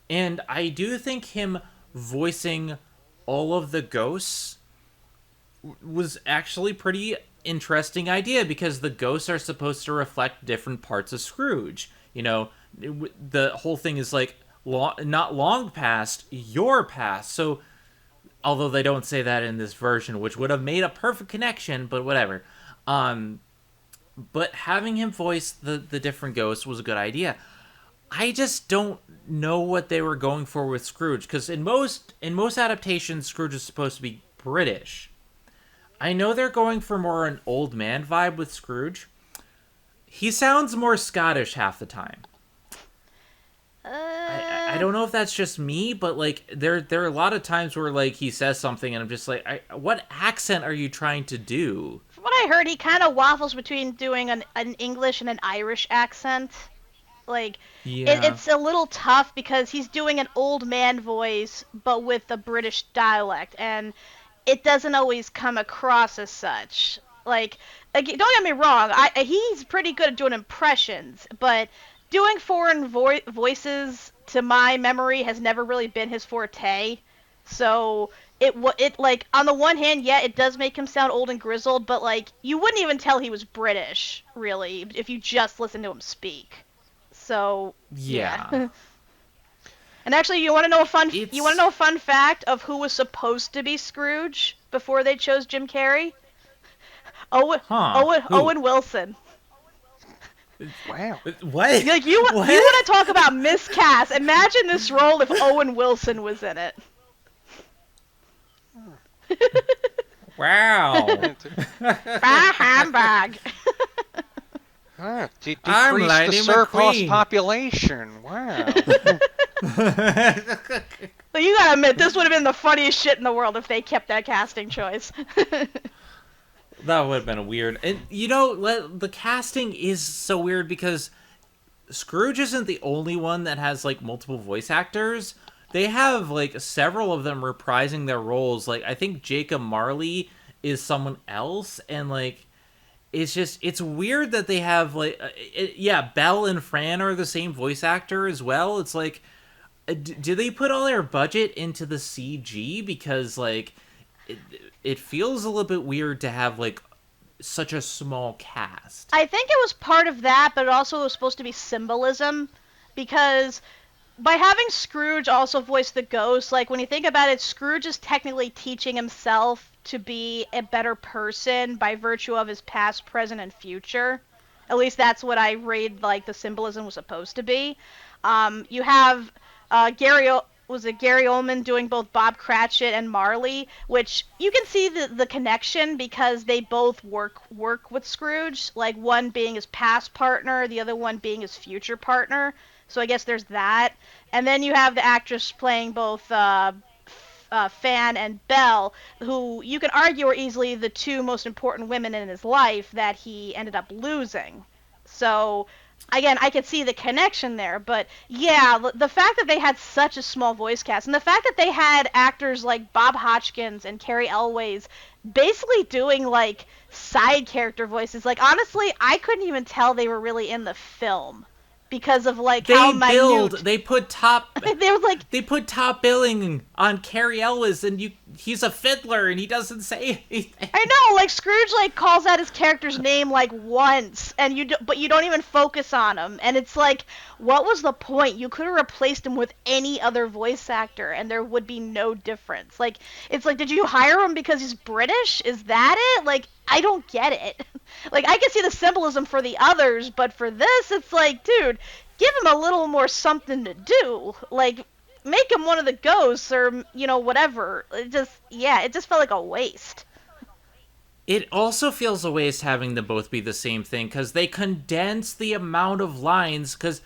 And I do think him voicing all of the ghosts was actually pretty interesting idea, because the ghosts are supposed to reflect different parts of Scrooge. The whole thing is like, not long past, your past. So although they don't say that in this version, which would have made a perfect connection, but whatever. But having him voice the different ghosts was a good idea. I just don't know what they were going for with Scrooge, because in most adaptations, Scrooge is supposed to be British. I know they're going for more an old man vibe with Scrooge. He sounds more Scottish half the time. I don't know if that's just me, but like there are a lot of times where like he says something and I'm just like, what accent are you trying to do? From what I heard, he kind of waffles between doing an English and an Irish accent. Like, Yeah. it's a little tough because he's doing an old man voice, but with a British dialect, and it doesn't always come across as such. Like, don't get me wrong, he's pretty good at doing impressions, but doing foreign voices, to my memory, has never really been his forte. So it like, on the one hand, yeah, it does make him sound old and grizzled, but like you wouldn't even tell he was British, really, if you just listen to him speak. So Yeah. And actually, you want to know a fun fact of who was supposed to be Scrooge before they chose Jim Carrey? Owen Wilson. Wow. What? Like, you want to talk about miscast? Imagine this role if Owen Wilson was in it. Wow. Hamburg. Decrease I'm the Lightning surplus McQueen. population. Wow. But you gotta admit, this would have been the funniest shit in the world if they kept that casting choice. That would have been weird. And, the casting is so weird because Scrooge isn't the only one that has, like, multiple voice actors. They have, like, several of them reprising their roles. Like, I think Jacob Marley is someone else, and like it's weird that they have like yeah, Belle and Fran are the same voice actor as well. It's like do they put all their budget into the CG? Because like it, it feels a little bit weird to have like such a small cast. I think it was part of that, but it also was supposed to be symbolism because by having Scrooge also voice the ghost, like when you think about it, Scrooge is technically teaching himself to be a better person by virtue of his past, present, and future. At least that's what I read like the symbolism was supposed to be. You have was it Gary Oldman doing both Bob Cratchit and Marley, which you can see the connection because they both work with Scrooge, like one being his past partner, the other one being his future partner. So I guess there's that. And then you have the actress playing both Fan and Belle, who you can argue are easily the two most important women in his life that he ended up losing. So again, I could see the connection there, but yeah, the fact that they had such a small voice cast, and the fact that they had actors like Bob Hoskins and Carrie Elways basically doing like side character voices, like honestly, I couldn't even tell they were really in the film because of like how minute They put top they were like. they put top billing on Carrie Elwes, and he's a fiddler and he doesn't say anything. I know, like Scrooge like calls out his character's name like once, and but you don't even focus on him, and it's like, what was the point? You could have replaced him with any other voice actor, and there would be no difference. Like, it's like, did you hire him because he's British? Is that it? Like, I don't get it. Like, I can see the symbolism for the others, but for this, it's like, dude, give him a little more something to do. Like, make him one of the ghosts or whatever. It just felt like a waste. It also feels a waste having them both be the same thing because they condense the amount of lines. Because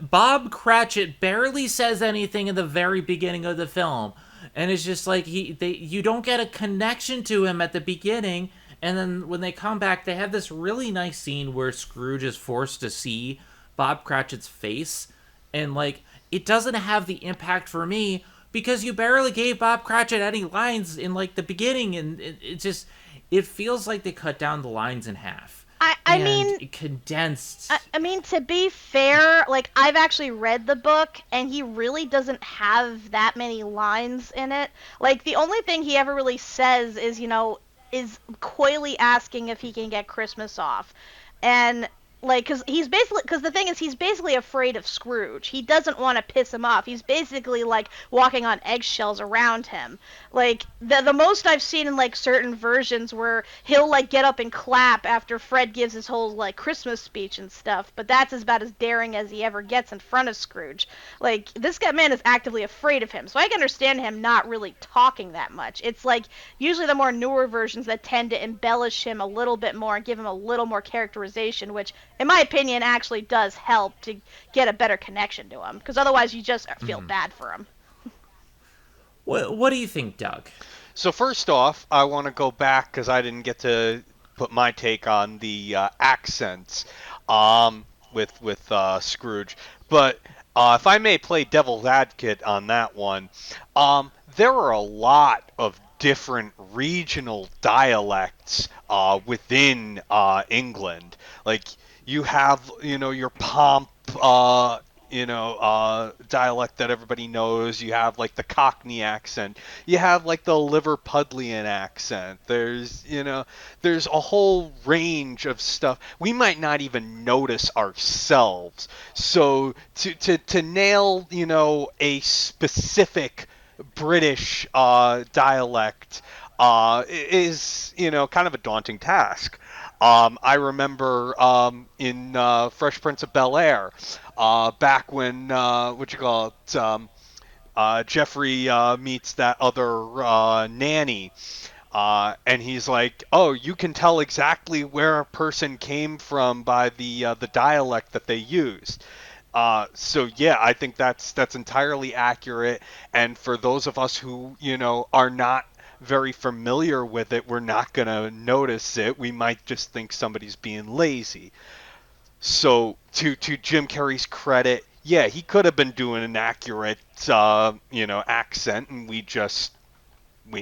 Bob Cratchit barely says anything in the very beginning of the film, and it's just like you don't get a connection to him at the beginning, and then when they come back, they have this really nice scene where Scrooge is forced to see Bob Cratchit's face, and like it doesn't have the impact for me because you barely gave Bob Cratchit any lines in like the beginning, and it feels like they cut down the lines in half. I mean, it condensed. I mean, to be fair, like I've actually read the book, and he really doesn't have that many lines in it. Like the only thing he ever really says is coyly asking if he can get Christmas off, and like because the thing is he's basically afraid of Scrooge. He doesn't want to piss him off. He's basically like walking on eggshells around him. Like the most I've seen in like certain versions where he'll like get up and clap after Fred gives his whole like Christmas speech and stuff, but that's about as daring as he ever gets in front of Scrooge. Like this guy man is actively afraid of him, so I can understand him not really talking that much. It's like usually the more newer versions that tend to embellish him a little bit more and give him a little more characterization, which in my opinion actually does help to get a better connection to him, because otherwise you just feel bad for him. What do you think, Doug? So first off, I want to go back because I didn't get to put my take on the accents with Scrooge. But if I may play devil's advocate on that one, there are a lot of different regional dialects within England. Like you have, your pomp, dialect that everybody knows. You have like the Cockney accent. You have like the Liverpudlian accent. There's a whole range of stuff we might not even notice ourselves. So to nail, a specific British dialect is, kind of a daunting task. I remember in Fresh Prince of Bel-Air, back when Jeffrey meets that other nanny, and he's like, "Oh, you can tell exactly where a person came from by the dialect that they used." So yeah, I think that's entirely accurate. And for those of us who are not very familiar with it, we're not gonna notice it. We might just think somebody's being lazy. So to Jim Carrey's credit, yeah, he could have been doing an accurate accent, and we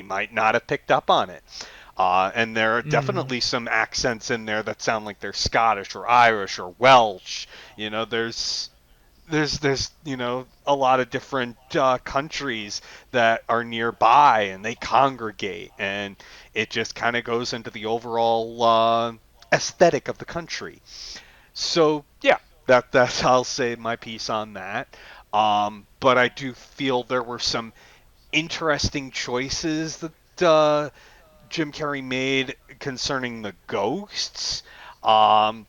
might not have picked up on it. And there are Mm. definitely some accents in there that sound like they're Scottish or Irish or Welsh. You know, there's a lot of different countries that are nearby and they congregate, and it just kind of goes into the overall aesthetic of the country. So yeah, that's I'll say my piece on that. But I do feel there were some interesting choices that Jim Carrey made concerning the ghosts. Um,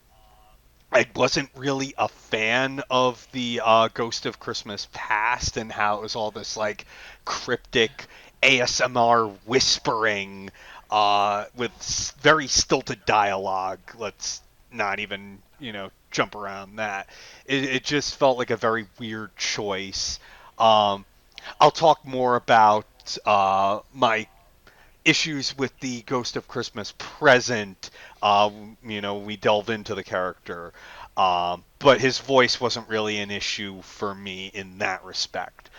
I wasn't really a fan of the Ghost of Christmas Past and how it was all this like cryptic ASMR whispering with very stilted dialogue. Let's not even jump around that. It just felt like a very weird choice. Um, I'll talk more about my issues with the Ghost of Christmas Present. Uh, we delve into the character, but his voice wasn't really an issue for me in that respect.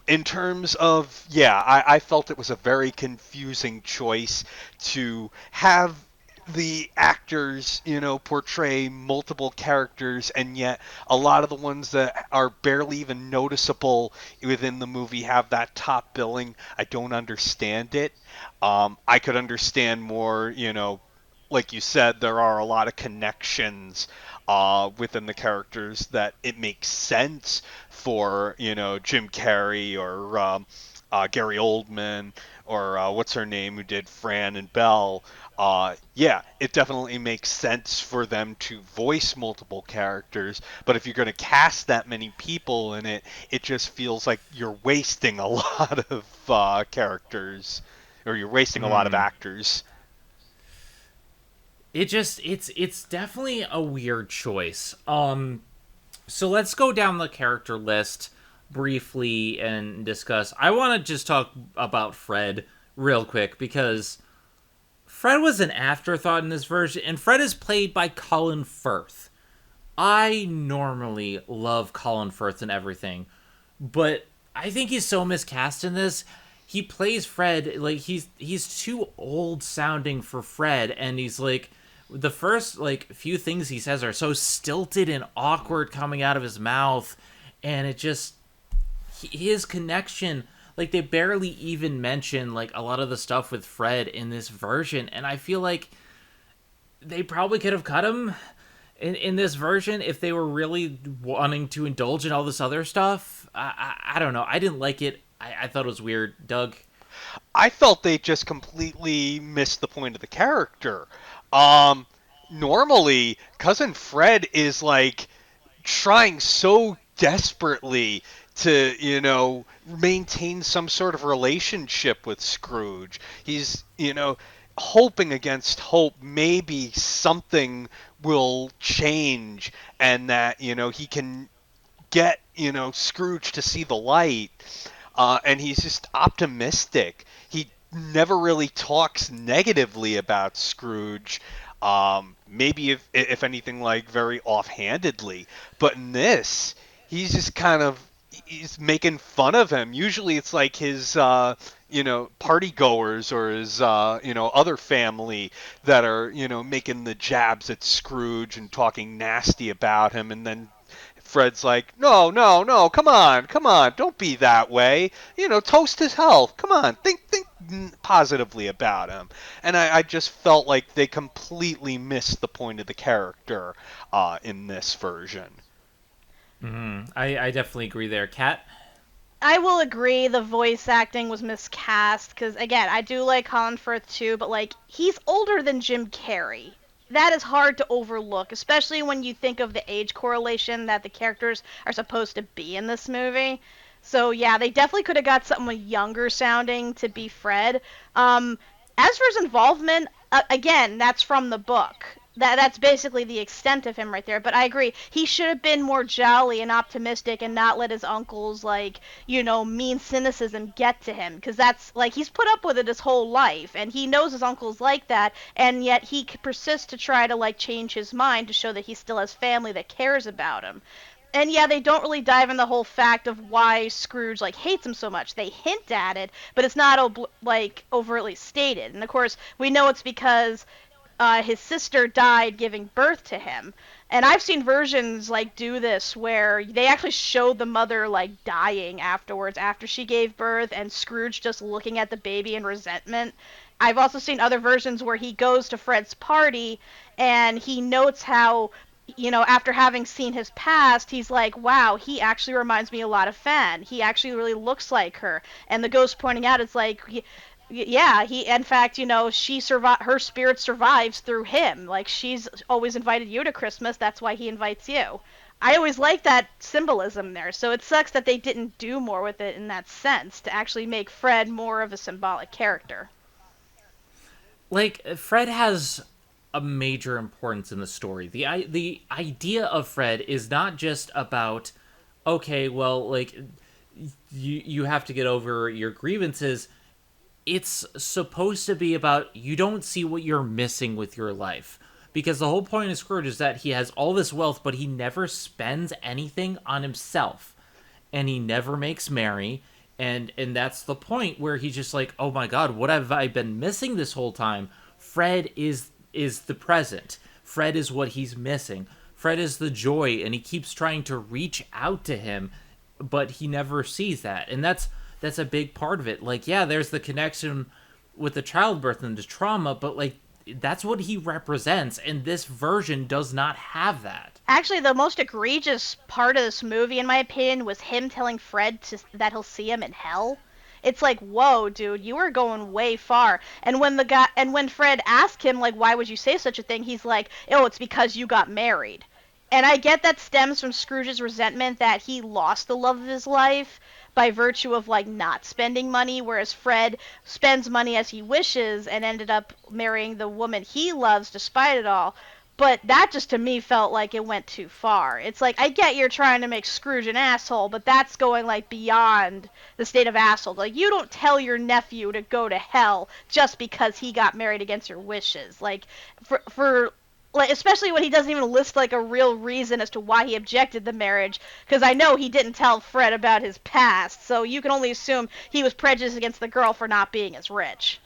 In terms of, yeah, I felt it was a very confusing choice to have the actors, portray multiple characters, and yet a lot of the ones that are barely even noticeable within the movie have that top billing. I don't understand it. I could understand more, like you said, there are a lot of connections within the characters that it makes sense for Jim Carrey or Gary Oldman or what's her name who did Fran and Belle. Yeah, it definitely makes sense for them to voice multiple characters. But if you're going to cast that many people in it, it just feels like you're wasting a lot of characters, or you're wasting a lot of Mm. actors. It's definitely a weird choice. So let's go down the character list briefly and discuss. I want to just talk about Fred real quick because Fred was an afterthought in this version, and Fred is played by Colin Firth. I normally love Colin Firth and everything, but I think he's so miscast in this. He plays Fred like he's too old sounding for Fred, and he's like the first like few things he says are so stilted and awkward coming out of his mouth, and it just his connection, like they barely even mention like a lot of the stuff with Fred in this version, and I feel like they probably could have cut him in this version if they were really wanting to indulge in all this other stuff. I don't know. I didn't like it. I thought it was weird. Doug? I felt they just completely missed the point of the character. Um, Normally, cousin Fred is like trying so desperately to, maintain some sort of relationship with Scrooge. He's, hoping against hope maybe something will change and that, he can get, Scrooge to see the light. And he's just optimistic. He never really talks negatively about Scrooge. Maybe if anything, like very offhandedly. But in this, he's just kind of he's making fun of him. Usually, it's like his party goers or his other family that are making the jabs at Scrooge and talking nasty about him, and then Fred's like, no, no, no, come on, don't be that way. Toast his health. Come on, think positively about him. And I just felt like they completely missed the point of the character in this version. I definitely agree there. Kat? I will agree the voice acting was miscast because again, I do like Colin Firth too, but like he's older than Jim Carrey. That is hard to overlook, especially when you think of the age correlation that the characters are supposed to be in this movie. So yeah, they definitely could have got someone younger sounding to be Fred. As for his involvement, again, that's from the book. That's basically the extent of him right there. But I agree, he should have been more jolly and optimistic and not let his uncle's like mean cynicism get to him because that's like he's put up with it his whole life and he knows his uncle's like that and yet he persists to try to like change his mind to show that he still has family that cares about him. And yeah, they don't really dive in the whole fact of why Scrooge like hates him so much. They hint at it, but it's not like overtly stated. And of course, we know it's because his sister died giving birth to him. And I've seen versions like do this where they actually show the mother like dying afterwards after she gave birth and Scrooge just looking at the baby in resentment. I've also seen other versions where he goes to Fred's party and he notes how after having seen his past, he's like, wow, he actually reminds me a lot of Fan. He actually really looks like her. And the ghost pointing out, it's like, yeah, in fact, her spirit survives through him. Like, she's always invited you to Christmas, that's why he invites you. I always like that symbolism there, so it sucks that they didn't do more with it in that sense, to actually make Fred more of a symbolic character. Like, Fred has a major importance in the story. The idea of Fred is not just about, okay, well, like, you have to get over your grievances. It's supposed to be about, you don't see what you're missing with your life. Because the whole point of Scrooge is that he has all this wealth, but he never spends anything on himself. And he never makes merry. And that's the point where he's just like, oh my god, what have I been missing this whole time? Fred is the present. Fred is what he's missing. Fred is the joy, and he keeps trying to reach out to him, but he never sees that. And that's a big part of it. Like, yeah, there's the connection with the childbirth and the trauma, but like, that's what he represents, and this version does not have that. Actually, the most egregious part of this movie, in my opinion, was him telling Fred that he'll see him in hell. It's like, whoa, dude, you are going way far. And when Fred asked him, like, why would you say such a thing? He's like, oh, it's because you got married. And I get that stems from Scrooge's resentment that he lost the love of his life by virtue of like not spending money, whereas Fred spends money as he wishes and ended up marrying the woman he loves despite it all. But that just to me felt like it went too far. It's like, I get you're trying to make Scrooge an asshole, but that's going like beyond the state of asshole. Like, you don't tell your nephew to go to hell just because he got married against your wishes. Like, for like, especially when he doesn't even list like a real reason as to why he objected the marriage, because I know he didn't tell Fred about his past, so you can only assume he was prejudiced against the girl for not being as rich.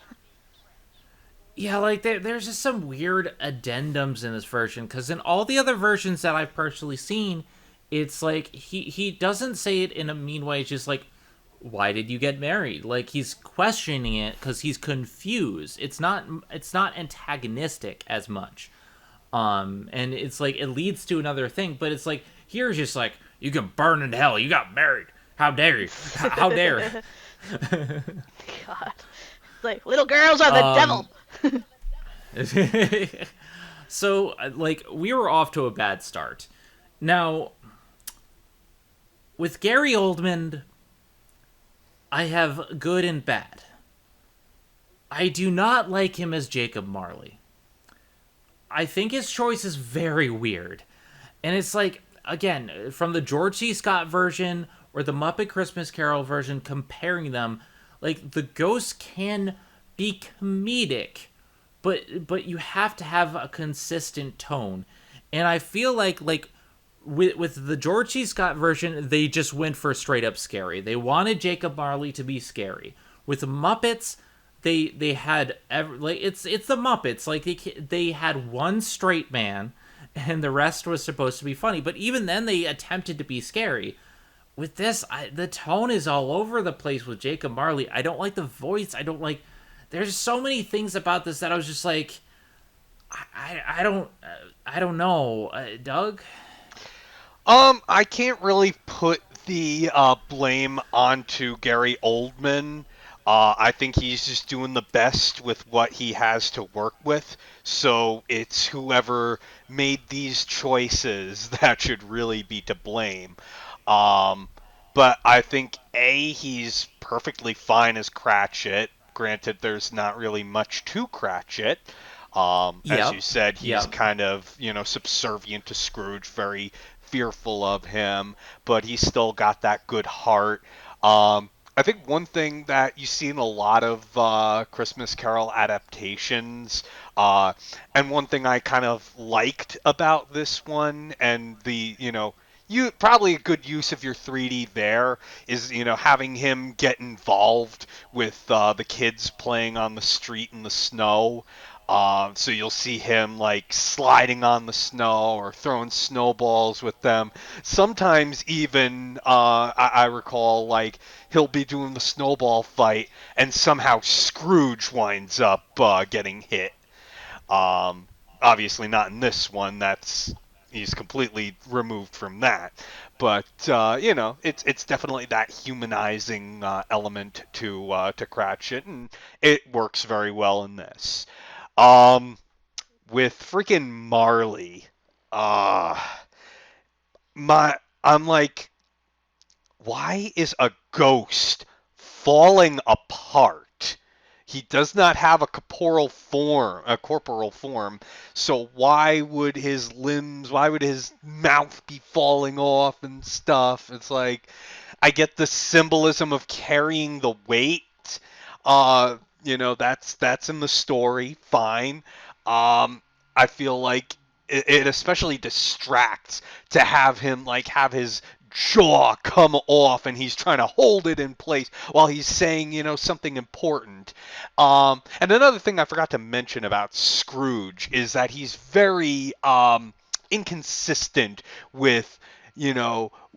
Yeah, like there's just some weird addendums in this version, because in all the other versions that I've personally seen, it's like he doesn't say it in a mean way. It's just like, why did you get married? Like, he's questioning it because he's confused. It's not antagonistic as much. And it's like, it leads to another thing, but it's like, here's just like, you can burn in hell. You got married. How dare you? How dare? God, it's like, little girls are the devil. So, like, we were off to a bad start. Now, with Gary Oldman, I have good and bad. I do not like him as Jacob Marley. I think his choice is very weird. And it's like, again, from the George C. Scott version or the Muppet Christmas Carol version, comparing them, like, the ghost can be comedic, but you have to have a consistent tone. And I feel like with the George C. Scott version, they just went for straight up scary. They wanted Jacob Marley to be scary. With the Muppets, they had like, it's the Muppets. Like, they had one straight man, and the rest was supposed to be funny. But even then, they attempted to be scary. With this, the tone is all over the place with Jacob Marley. I don't like the voice. I don't like. There's so many things about this that I was just like, I don't know, Doug. I can't really put the blame onto Gary Oldman. I think he's just doing the best with what he has to work with. So it's whoever made these choices that should really be to blame. Um, but I think he's perfectly fine as Cratchit. Granted, there's not really much to Cratchit. As you Yep. said, he's Yep. kind of, subservient to Scrooge, very fearful of him, but he's still got that good heart. I think one thing that you see in a lot of Christmas Carol adaptations, and one thing I kind of liked about this one, and the, you probably a good use of your 3D there is having him get involved with the kids playing on the street in the snow. So you'll see him like sliding on the snow or throwing snowballs with them. Sometimes even I recall like he'll be doing the snowball fight and somehow Scrooge winds up getting hit. Um, Obviously not in this one. That's he's completely removed from that. But it's definitely that humanizing element to Cratchit, and it works very well in this. Um, with freaking Marley, uh, I'm like, why is a ghost falling apart? He does not have a corporal form. So why would his mouth be falling off and stuff? It's like I get the symbolism of carrying the weight. That's in the story, fine. I feel like it especially distracts to have him like have his jaw come off and he's trying to hold it in place while he's saying, something important. And another thing I forgot to mention about Scrooge is that he's very inconsistent with,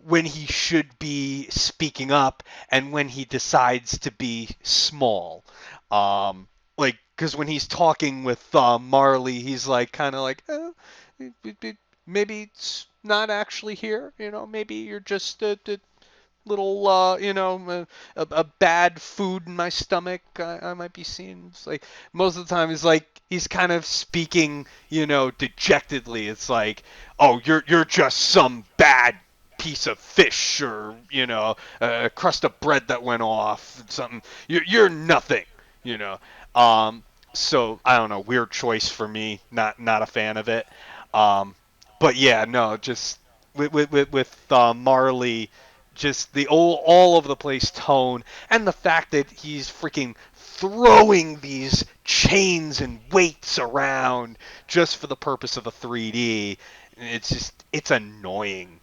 when he should be speaking up and when he decides to be small. Like, because when he's talking with Marley, he's like, kind of like, maybe it's not actually here. Maybe you're just a little, a bad food in my stomach. I might be seeing. It's like most of the time, he's kind of speaking, dejectedly. It's like, oh, you're just some bad piece of fish, or a crust of bread that went off, something. You're nothing, you know. Um, so I don't know, weird choice for me. Not a fan of it. Um, but yeah, no, just with Marley, just the all over the place tone, and the fact that he's freaking throwing these chains and weights around just for the purpose of a 3D. It's annoying.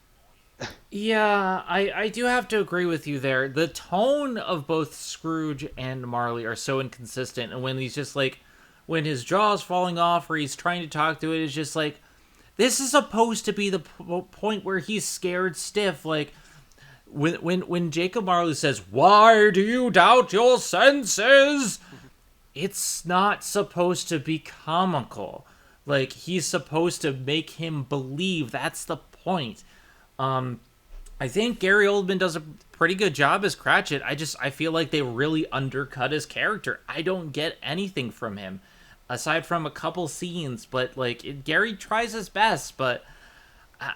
Yeah, I do have to agree with you there. The tone of both Scrooge and Marley are so inconsistent, and when he's just like, when his jaw's falling off or he's trying to talk to it, it's just like, this is supposed to be the point where he's scared stiff. Like, when Jacob Marley says, "Why do you doubt your senses?" It's not supposed to be comical. Like, he's supposed to make him believe. That's the point. I think Gary Oldman does a pretty good job as Cratchit. I feel like they really undercut his character. I don't get anything from him aside from a couple scenes, but Gary tries his best, but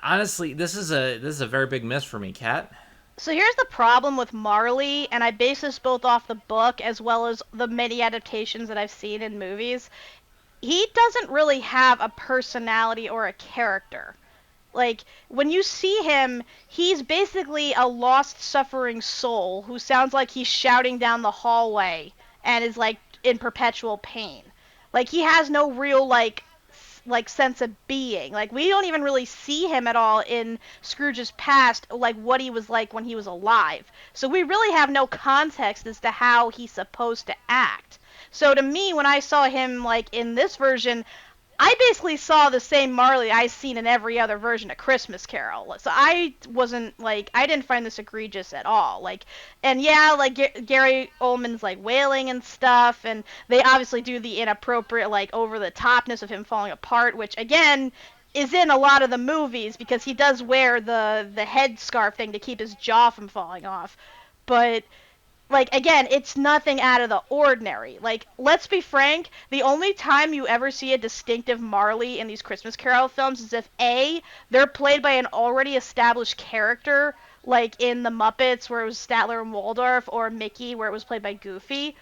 honestly, this is a very big miss for me, Kat. So here's the problem with Marley, and I base this both off the book as well as the many adaptations that I've seen in movies. He doesn't really have a personality or a character. Like, when you see him, he's basically a lost, suffering soul who sounds like he's shouting down the hallway and is, like, in perpetual pain. Like, he has no real, like sense of being. Like, we don't even really see him at all in Scrooge's past, like what he was like when he was alive. So we really have no context as to how he's supposed to act. So to me, when I saw him like in this version, I basically saw the same Marley I've seen in every other version of Christmas Carol. So I wasn't like, I didn't find this egregious at all. Like, and yeah, like Gary Oldman's like wailing and stuff, and they obviously do the inappropriate, like over the topness of him falling apart, which again is in a lot of the movies because he does wear the head scarf thing to keep his jaw from falling off. But like again, it's nothing out of the ordinary. Like, let's be frank, the only time you ever see a distinctive Marley in these Christmas Carol films is if A, they're played by an already established character, like in the Muppets where it was Statler and Waldorf, or Mickey where it was played by Goofy,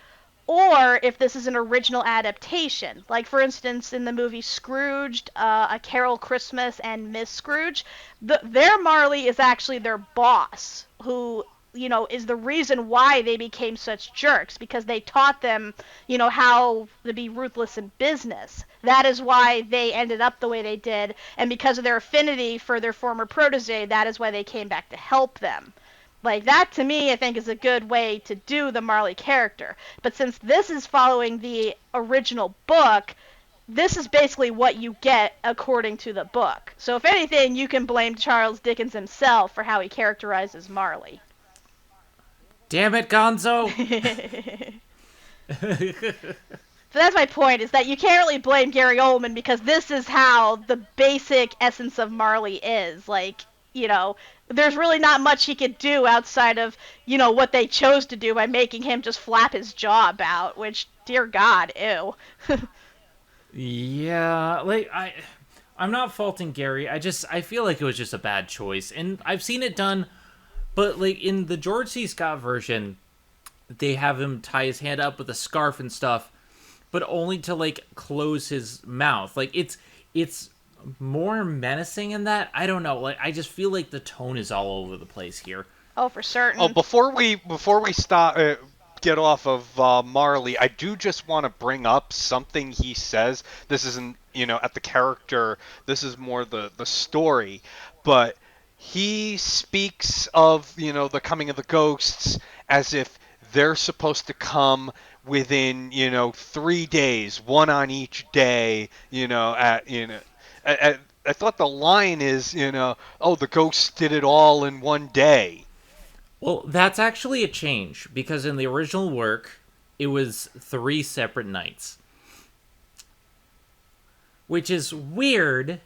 or if this is an original adaptation. Like, for instance, in the movie Scrooged, A Carol Christmas and Miss Scrooge, their Marley is actually their boss, who is the reason why they became such jerks, because they taught them, how to be ruthless in business. That is why they ended up the way they did, and because of their affinity for their former protege, that is why they came back to help them. Like, that to me, I think, is a good way to do the Marley character. But since this is following the original book, this is basically what you get according to the book. So if anything, you can blame Charles Dickens himself for how he characterizes Marley. Damn it, Gonzo! So that's my point, is that you can't really blame Gary Oldman, because this is how the basic essence of Marley is. Like, there's really not much he could do outside of, what they chose to do by making him just flap his jaw about, which, dear God, ew. Yeah, like, I'm not faulting Gary. I feel like it was just a bad choice. And I've seen it done, but, like, in the George C. Scott version, they have him tie his hand up with a scarf and stuff, but only to, like, close his mouth. Like, it's more menacing in that. I don't know. Like, I just feel like the tone is all over the place here. Oh, for certain. Oh, before we stop, get off of Marley, I do just want to bring up something he says. This isn't, at the character. This is more the story, but he speaks of, the coming of the ghosts as if they're supposed to come within, 3 days, one on each day, I thought the line is, oh, the ghosts did it all in one day. Well, that's actually a change, because in the original work, it was 3 separate nights. Which is weird,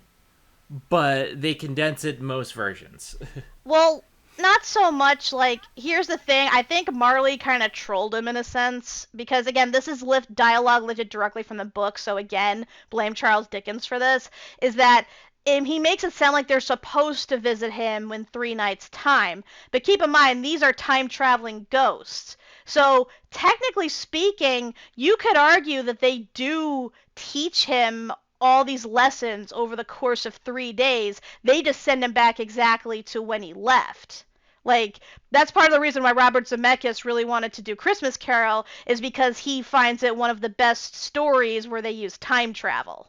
but they condense it in most versions. Well, not so much. Like, here's the thing. I think Marley kind of trolled him in a sense, because, again, this is dialogue lifted directly from the book, so, again, blame Charles Dickens for this, is that he makes it sound like they're supposed to visit him in 3 nights' time. But keep in mind, these are time-traveling ghosts. So, technically speaking, you could argue that they do teach him all these lessons over the course of 3 days. They just send him back exactly to when he left. Like, that's part of the reason why Robert Zemeckis really wanted to do Christmas Carol, is because he finds it one of the best stories where they use time travel.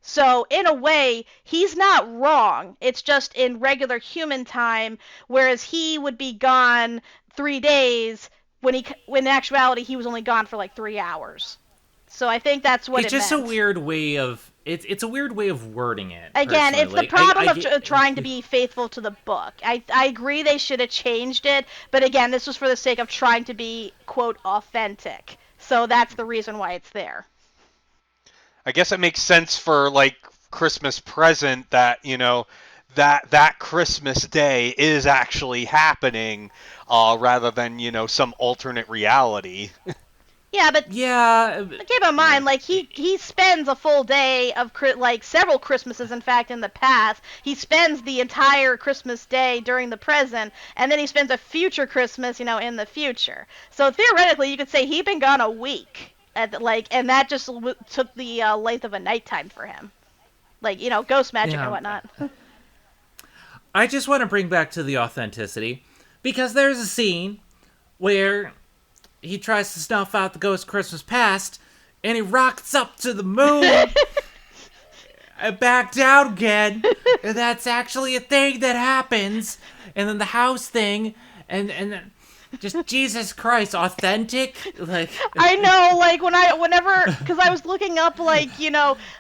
So, in a way, he's not wrong. It's just in regular human time, whereas he would be gone 3 days, when in actuality he was only gone for like 3 hours. So I think that's what it's it just meant. a weird way of it's a weird way of wording it. Again, personally. it's the Like, problem of trying to be faithful to the book. I agree they should have changed it, but again, this was for the sake of trying to be, quote, authentic. So that's the reason why it's there. I guess it makes sense for, like, Christmas present that, that Christmas day is actually happening, rather than, some alternate reality. Yeah, but yeah, keep in mind, like, he spends a full day of, like, several Christmases, in fact, in the past. He spends the entire Christmas day during the present, and then he spends a future Christmas, in the future. So theoretically, you could say he'd been gone a week, and that just took the length of a nighttime for him. Like, ghost magic and whatnot. I just want to bring back to the authenticity, because there's a scene where he tries to snuff out the ghost Christmas past, and he rockets up to the moon and back down again. And that's actually a thing that happens. And then the house thing, and then just Jesus Christ, authentic. Like, I know, like, because I was looking up, like,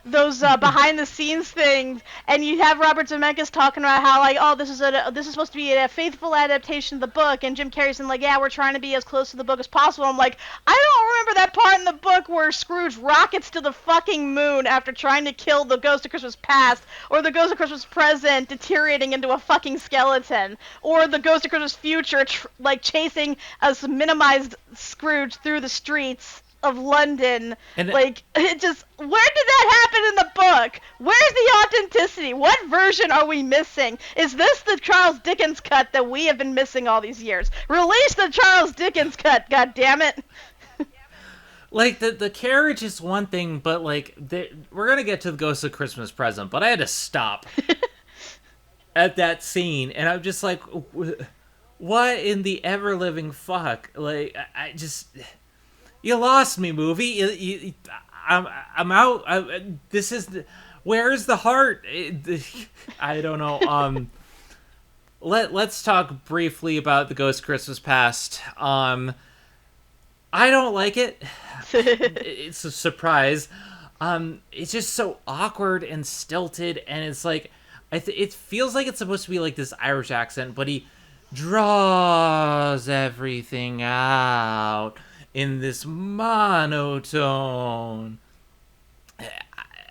those behind the scenes things, and you have Robert Zemeckis talking about how, like, oh, this is supposed to be a faithful adaptation of the book, and Jim Carrey's saying, like, yeah, we're trying to be as close to the book as possible. I'm like, I don't remember that part in the book where Scrooge rockets to the fucking moon after trying to kill the ghost of Christmas past, or the ghost of Christmas present deteriorating into a fucking skeleton, or the ghost of Christmas future chasing a minimized Scrooge through the streets of London. And like, it just, where did that happen in the book? Where's the authenticity? What version are we missing? Is this the Charles Dickens cut that we have been missing all these years? Release the Charles Dickens cut, god damn it. Like, the carriage is one thing, but, like, we're gonna get to the Ghost of Christmas Present, but I had to stop at that scene, and I'm just like, what in the ever living fuck? Like, I just, you lost me, movie. I'm out. This is where's the heart? I don't know. Let's talk briefly about the Ghost Christmas Past. I don't like it. It's a surprise. It's just so awkward and stilted, and it's like, it feels like it's supposed to be like this Irish accent, but he draws everything out in this monotone.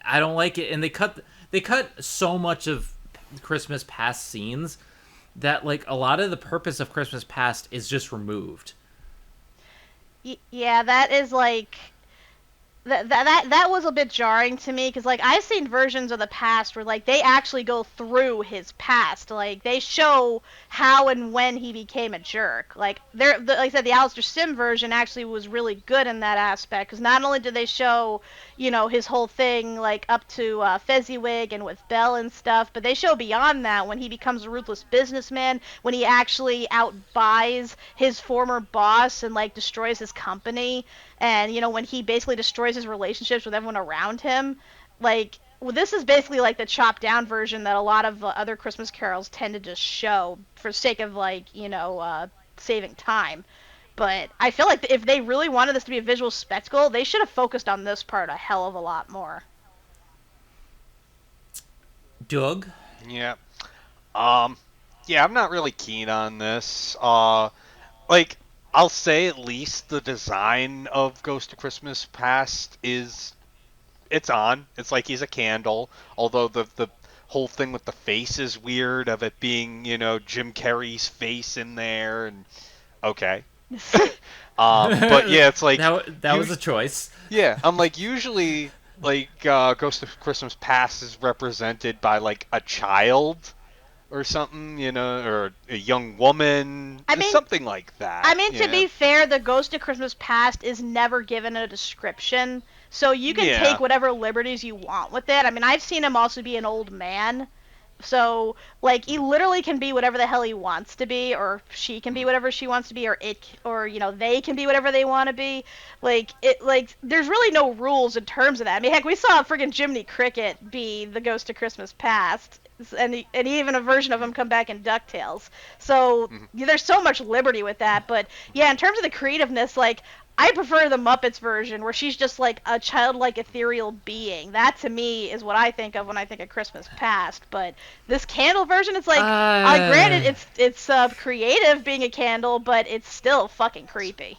I don't like it, and they cut so much of Christmas Past scenes that like a lot of the purpose of Christmas Past is just removed. Yeah, that is like that was a bit jarring to me because like I've seen versions of the past where like they actually go through his past, like they show how and when he became a jerk. Like like I said, the Alistair Sim version actually was really good in that aspect because not only did they show his whole thing like up to Fezziwig and with Belle and stuff, but they show beyond that when he becomes a ruthless businessman, when he actually outbuys his former boss and like destroys his company, and when he basically destroys his relationships with everyone around him. Like, well, this is basically like the chopped down version that a lot of other Christmas carols tend to just show for sake of like saving time. But I feel like if they really wanted this to be a visual spectacle, they should have focused on this part a hell of a lot more. Doug? Yeah. Yeah, I'm not really keen on this. Like, I'll say at least the design of Ghost of Christmas Past it's on. It's like he's a candle. Although the whole thing with the face is weird of it being, Jim Carrey's face in there and okay. But yeah, it's like that was a choice. yeah, I'm like usually like Ghost of Christmas Past is represented by like a child or something, or a young woman, I mean, something like that. to be fair, the Ghost of Christmas Past is never given a description, so you can Yeah. take whatever liberties you want with it. I mean, I've seen him also be an old man, so like he literally can be whatever the hell he wants to be, or she can be whatever she wants to be, or they can be whatever they want to be. Like there's really no rules in terms of that. I mean, heck, we saw friggin' Jiminy Cricket be the Ghost of Christmas Past, and even a version of him come back in DuckTales. So there's so much liberty with that. But yeah, in terms of the creativeness, like I prefer the Muppets version where she's just like a childlike ethereal being. That to me is what I think of when I think of Christmas Past. But this candle version, it's like, granted, it's creative being a candle, but it's still fucking creepy.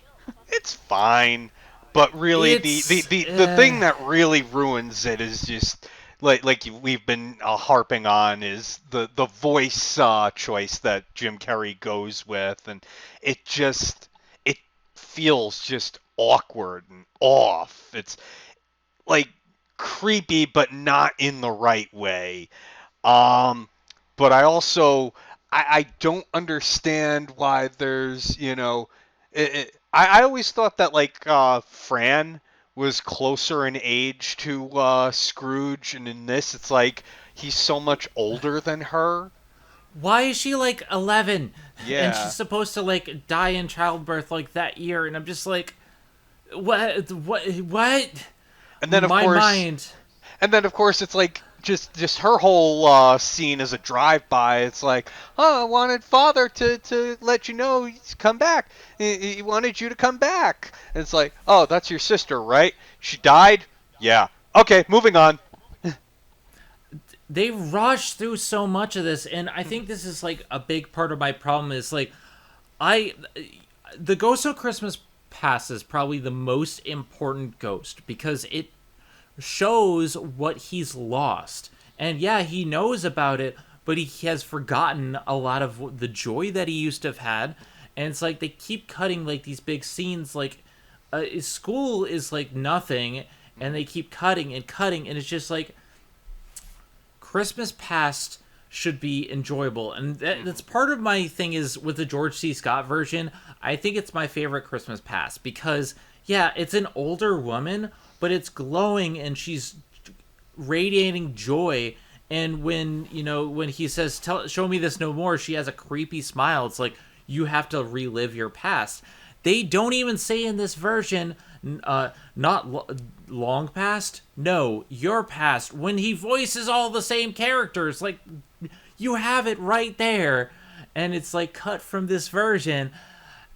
It's fine, but really the thing that really ruins it is just like we've been harping on is the voice choice that Jim Carrey goes with, and it feels just awkward and off. It's like creepy, but not in the right way. Um, but I don't understand why there's I always thought that like Fran was closer in age to Scrooge, and in this it's like he's so much older than her. Why is she like 11? And Yeah. she's supposed to like die in childbirth like that year, and I'm just like, what? And then of My course, mind. and then of course it's like just her whole scene as a drive-by. It's like, oh, I wanted father to let you know he's come back. He wanted you to come back. And it's like, oh, that's your sister, right? She died? Yeah. Okay, moving on. They rush through so much of this, and I think this is like a big part of my problem is like, I, the Ghost of Christmas Past is probably the most important ghost because it shows what he's lost. And yeah, he knows about it, but he has forgotten a lot of the joy that he used to have had. And it's like they keep cutting like these big scenes, like his school is like nothing, and they keep cutting and cutting, and it's just like Christmas Past should be enjoyable, and that's part of my thing is with the George C. Scott version. I think it's my favorite Christmas Past because yeah, it's an older woman, but it's glowing and she's radiating joy. And when when he says, show me this no more," she has a creepy smile. It's like you have to relive your past. They don't even say in this version, not long past. No, your past. When he voices all the same characters, like you have it right there, and it's like cut from this version,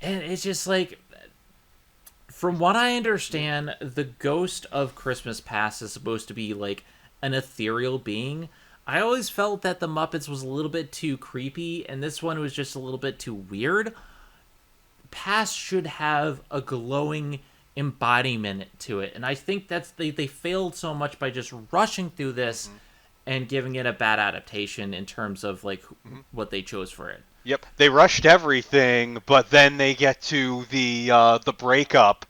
and it's just like, from what I understand, the ghost of Christmas Past is supposed to be like an ethereal being. I always felt that the Muppets was a little bit too creepy, and this one was just a little bit too weird. Past should have a glowing embodiment to it, and I think that's they failed so much by just rushing through this and giving it a bad adaptation in terms of like what they chose for it. Yep, they rushed everything, but then they get to the breakup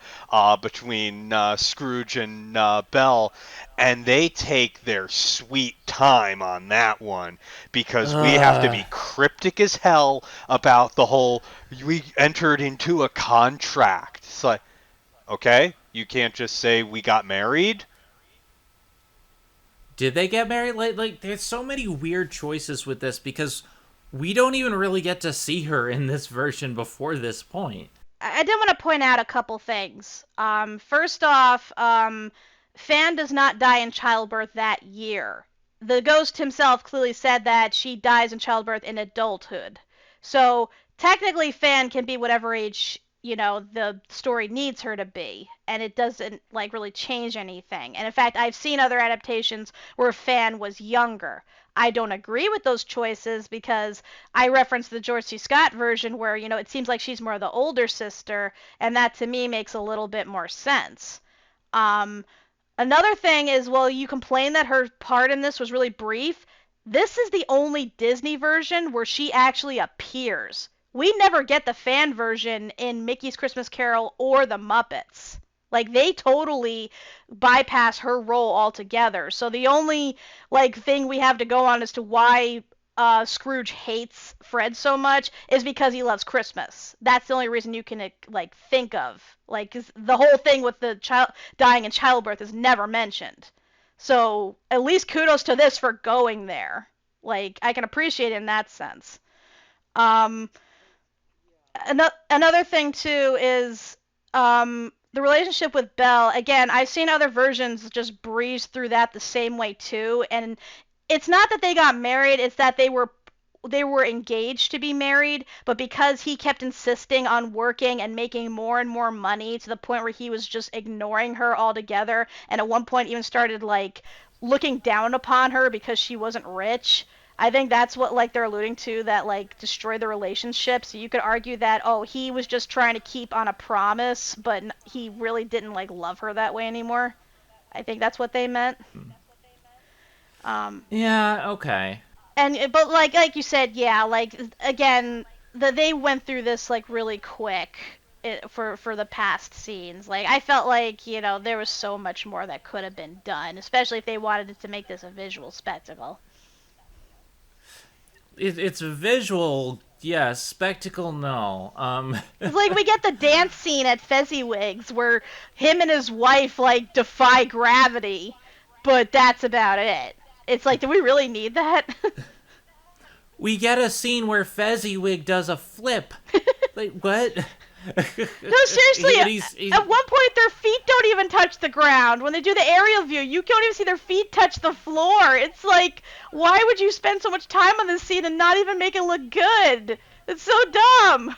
between Scrooge and Belle, and they take their sweet time on that one because we have to be cryptic as hell about the whole. We entered into a contract. It's like, okay, you can't just say we got married. Did they get married? Like there's so many weird choices with this because we don't even really get to see her in this version before this point. I did want to point out a couple things. First off, Fan does not die in childbirth that year. The ghost himself clearly said that she dies in childbirth in adulthood. So technically, Fan can be whatever age the story needs her to be, and it doesn't like really change anything. And in fact, I've seen other adaptations where Fan was younger. I don't agree with those choices because I referenced the George C. Scott version where, it seems like she's more the older sister, and that to me makes a little bit more sense. Um, Another thing is, well, you complain that her part in this was really brief. This is the only Disney version where she actually appears. We never get the fan version in Mickey's Christmas Carol or the Muppets. Like, they totally bypass her role altogether. So the only thing we have to go on as to why Scrooge hates Fred so much is because he loves Christmas. That's the only reason you can think of. Like, 'cause the whole thing with the child dying in childbirth is never mentioned. So at least kudos to this for going there. Like, I can appreciate it in that sense. Um, Another thing too is the relationship with Belle. Again, I've seen other versions just breeze through that the same way too, and it's not that they got married, it's that they were engaged to be married, but because he kept insisting on working and making more and more money to the point where he was just ignoring her altogether, and at one point even started looking down upon her because she wasn't rich. I think that's what they're alluding to, that destroyed the relationship. So you could argue that, oh, he was just trying to keep on a promise, but he really didn't love her that way anymore. I think that's what they meant. Yeah, okay. And but like you said, yeah, again, they went through this really quick for the past scenes. Like, I felt like there was so much more that could have been done, especially if they wanted to make this a visual spectacle. It's a visual, yeah. Spectacle, no. It's like we get the dance scene at Fezziwigs where him and his wife defy gravity, but that's about it. It's like, do we really need that? We get a scene where Fezziwig does a flip. Like, what? No, seriously, at one point their feet don't even touch the ground. When they do the aerial view, you don't even see their feet touch the floor. It's like, why would you spend so much time on this scene and not even make it look good? It's so dumb.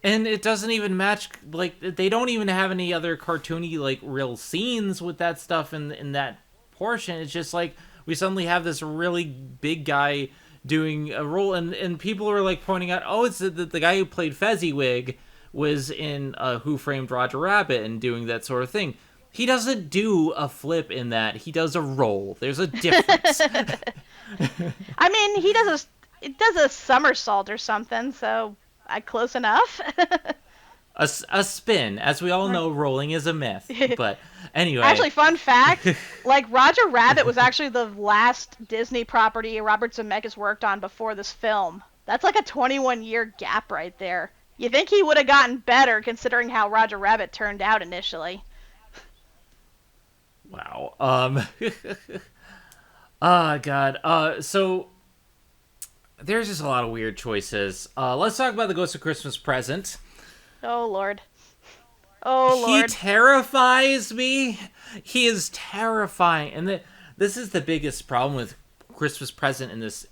And it doesn't even match, they don't even have any other cartoony, real scenes with that stuff in that portion. It's just we suddenly have this really big guy doing a role, and people are pointing out, oh, it's the guy who played Fezziwig was in Who Framed Roger Rabbit and doing that sort of thing. He doesn't do a flip in that. He does a roll. There's a difference. I mean, he does a somersault or something, so close enough. A spin. As we all know, rolling is a myth. But anyway. Actually, fun fact, Roger Rabbit was actually the last Disney property Robert Zemeckis worked on before this film. That's a 21-year gap right there. You think he would have gotten better considering how Roger Rabbit turned out initially. Wow. Oh, God. So there's just a lot of weird choices. Let's talk about the Ghost of Christmas Present. Oh Lord. Oh He Lord. terrifies me. He is terrifying, and this is the biggest problem with Christmas Present in this.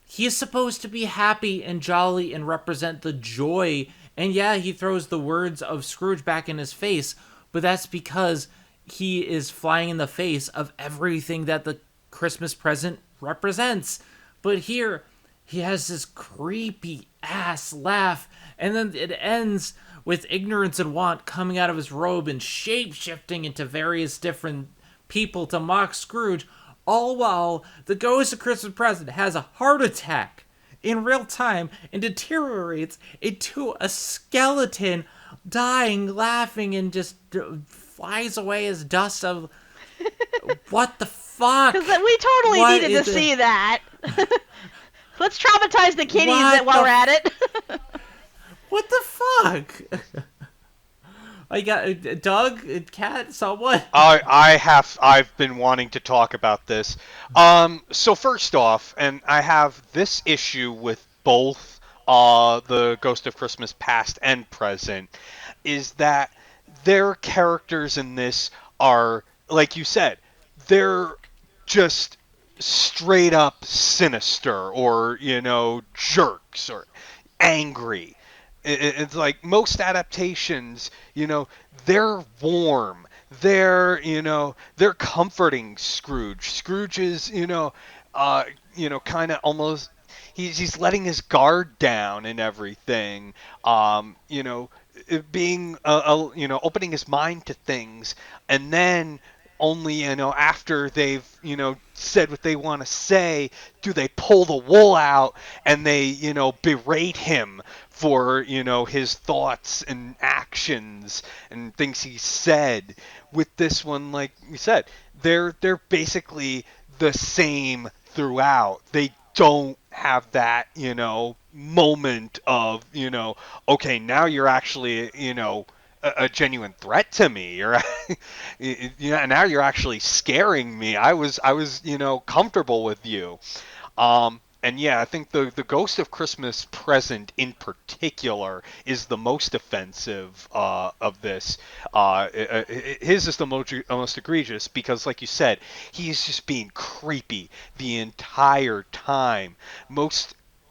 He is supposed to be happy and jolly and represent the joy. And yeah, he throws the words of Scrooge back in his face, but that's because he is flying in the face of everything that the Christmas present represents. But here, he has this creepy ass laugh, and then it ends with ignorance and want coming out of his robe and shape shifting into various different people to mock Scrooge, all while the ghost of Christmas Present has a heart attack in real time and deteriorates into a skeleton, dying, laughing, and just flies away as dust of. What the fuck? Because we totally What needed to is see it? that. Let's traumatize the kiddies What while the we're at it. What the fuck? I got Doug, Cat, someone. I've been wanting to talk about this. So first off, and I have this issue with both the Ghost of Christmas Past and Present, is that their characters in this are, like you said, they're just straight up sinister, or jerks, or angry. It's like most adaptations, they're warm. They're comforting Scrooge. Scrooge is, kind of almost he's letting his guard down and everything. It being opening his mind to things, and then only after they've said what they want to say do they pull the wool out, and they berate him for his thoughts and actions and things he said. With this one, like we said, they're basically the same throughout. They don't have that moment of okay, now you're actually a genuine threat to me. You're now you're actually scaring me. I was comfortable with you. And yeah, I think the Ghost of Christmas Present in particular is the most offensive of this. His is the most egregious because, like you said, he's just being creepy the entire time.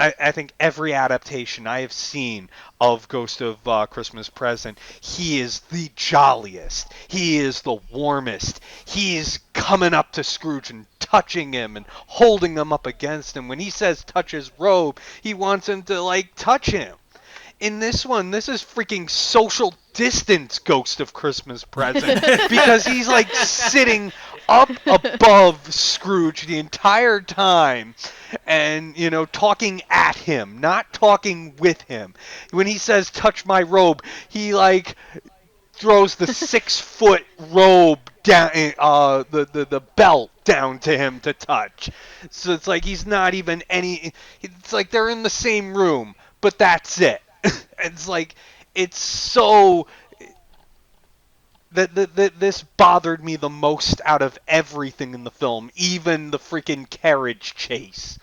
I think every adaptation I have seen of Ghost of Christmas Present, he is the jolliest. He is the warmest. He is coming up to Scrooge and touching him and holding him up against him. When he says touch his robe, he wants him to, like, touch him. In this one, this is freaking social distance Ghost of Christmas Present because he's like sitting up above Scrooge the entire time and talking at him, not talking with him. When he says touch my robe, he like throws the 6-foot robe down, the belt down to him to touch. So it's like he's not even any. It's like they're in the same room, but that's it. It's like it's so that this bothered me the most out of everything in the film, even the freaking carriage chase.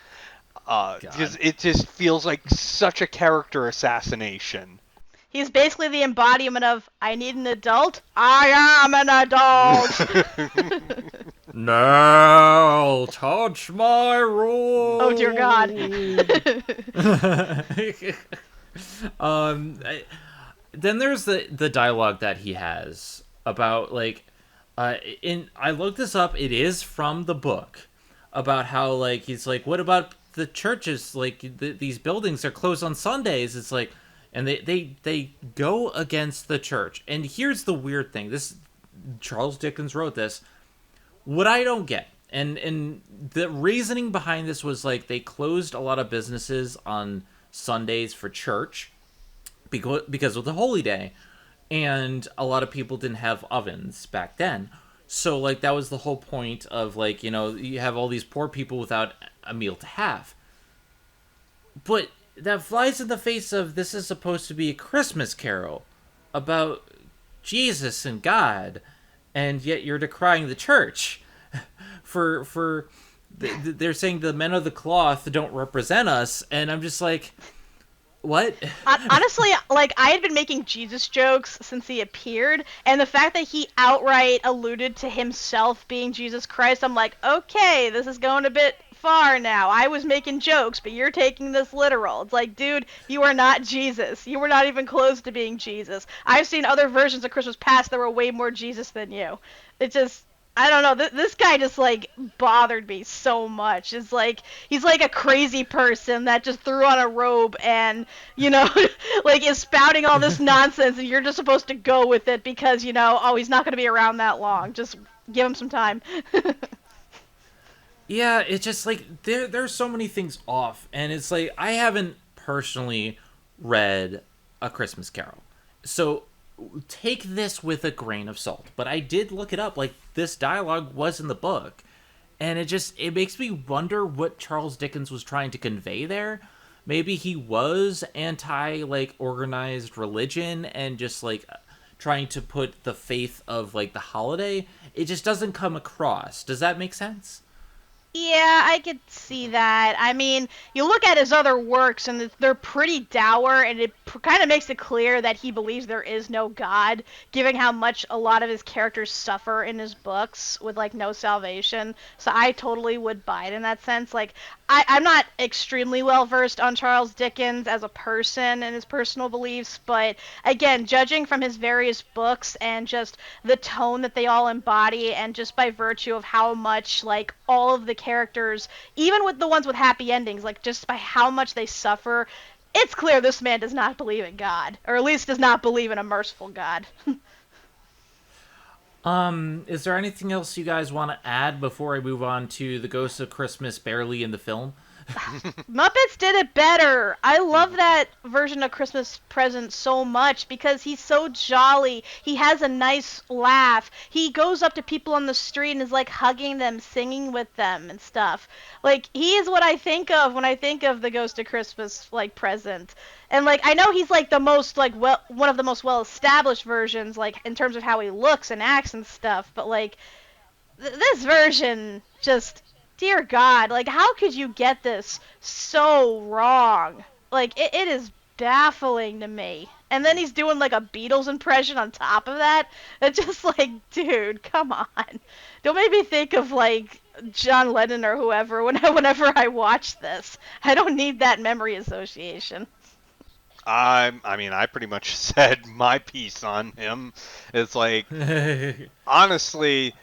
Because it just feels like such a character assassination. He's basically the embodiment of I need an adult. I am an adult. No, touch my robe. Oh dear God. Then there's the dialogue that he has about like, I looked this up. It is from the book about how like he's like, what about the churches? Like these buildings are closed on Sundays. It's like, and they go against the church. And here's the weird thing. This Charles Dickens wrote this. What I don't get, and the reasoning behind this was like they closed a lot of businesses on Sundays for church because of the holy day, and a lot of people didn't have ovens back then. So like that was the whole point of like, you have all these poor people without a meal to have. But that flies in the face of this is supposed to be a Christmas carol about Jesus and God, and yet you're decrying the church for they're saying the men of the cloth don't represent us, and I'm just like, what? Honestly, like, I had been making Jesus jokes since he appeared, and the fact that he outright alluded to himself being Jesus Christ, I'm like, okay, this is going a bit far now. I was making jokes, but you're taking this literal. It's like, dude, you are not Jesus. You were not even close to being Jesus. I've seen other versions of Christmas Past that were way more Jesus than you. It just, I don't know. This guy just like bothered me so much. It's like he's like a crazy person that just threw on a robe and like is spouting all this nonsense, and you're just supposed to go with it because oh, he's not going to be around that long. Just give him some time. Yeah, it's just like there's so many things off, and it's like I haven't personally read A Christmas Carol, so take this with a grain of salt. But I did look it up. Like, this dialogue was in the book, and it makes me wonder what Charles Dickens was trying to convey there. Maybe he was anti like organized religion and just like trying to put the faith of like the holiday. It just doesn't come across. Does that make sense? Yeah, I could see that. I mean, you look at his other works, and they're pretty dour, and it kind of makes it clear that he believes there is no God, given how much a lot of his characters suffer in his books with, like, no salvation. So I totally would buy it in that sense. Like, I'm not extremely well versed on Charles Dickens as a person and his personal beliefs, but again, judging from his various books and just the tone that they all embody, and just by virtue of how much, like, all of the characters, even with the ones with happy endings, like, just by how much they suffer, it's clear this man does not believe in God, or at least does not believe in a merciful God. Is there anything else you guys want to add before I move on to the Ghost of Christmas barely in the film? Muppets did it better. I love that version of Christmas Present so much because he's so jolly. He has a nice laugh. He goes up to people on the street and is like hugging them, singing with them and stuff. Like, he is what I think of when I think of the Ghost of Christmas like Present. And like, I know he's like the most like one of the most well established versions, like in terms of how he looks and acts and stuff, but like this version just, dear God, like, how could you get this so wrong? Like, it is baffling to me. And then he's doing like a Beatles impression on top of that. It's just like, dude, come on. Don't make me think of like John Lennon or whoever whenever I watch this. I don't need that memory association. I mean, I pretty much said my piece on him. It's like, honestly,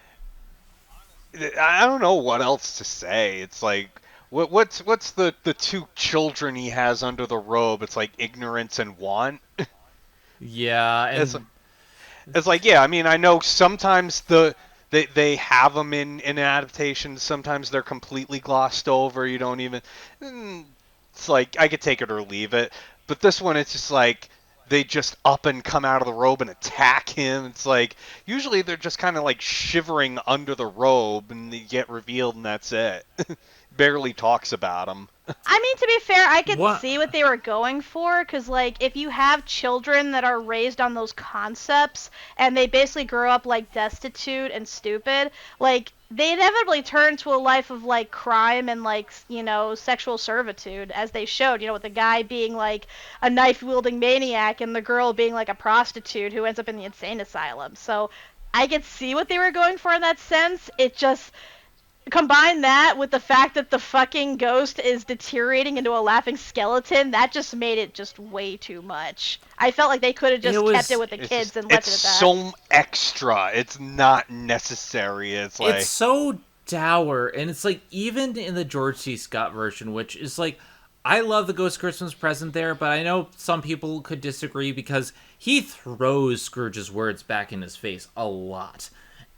I don't know what else to say. It's like, what's the two children he has under the robe? It's like ignorance and want. Yeah, It's and it's like, yeah. I mean, I know sometimes they have them in adaptations. Sometimes they're completely glossed over. You don't even. It's like, I could take it or leave it. But this one, it's just like they just up and come out of the robe and attack him. It's like, usually they're just kind of like shivering under the robe and they get revealed and that's it. Barely talks about him. I mean, to be fair, I could what? see what they were going for, because, like, if you have children that are raised on those concepts, and they basically grow up, like, destitute and stupid, like, they inevitably turn to a life of, like, crime and, like, sexual servitude, as they showed, with the guy being, like, a knife-wielding maniac, and the girl being, like, a prostitute who ends up in the insane asylum. So, I could see what they were going for in that sense. It just... Combine that with the fact that the fucking ghost is deteriorating into a laughing skeleton, that just made it just way too much. I felt like they could have just kept it with the kids and left it at that. It's so extra. It's not necessary. It's like... It's so dour, and it's like, even in the George C. Scott version, which is like, I love the Ghost Christmas Present there, but I know some people could disagree because he throws Scrooge's words back in his face a lot.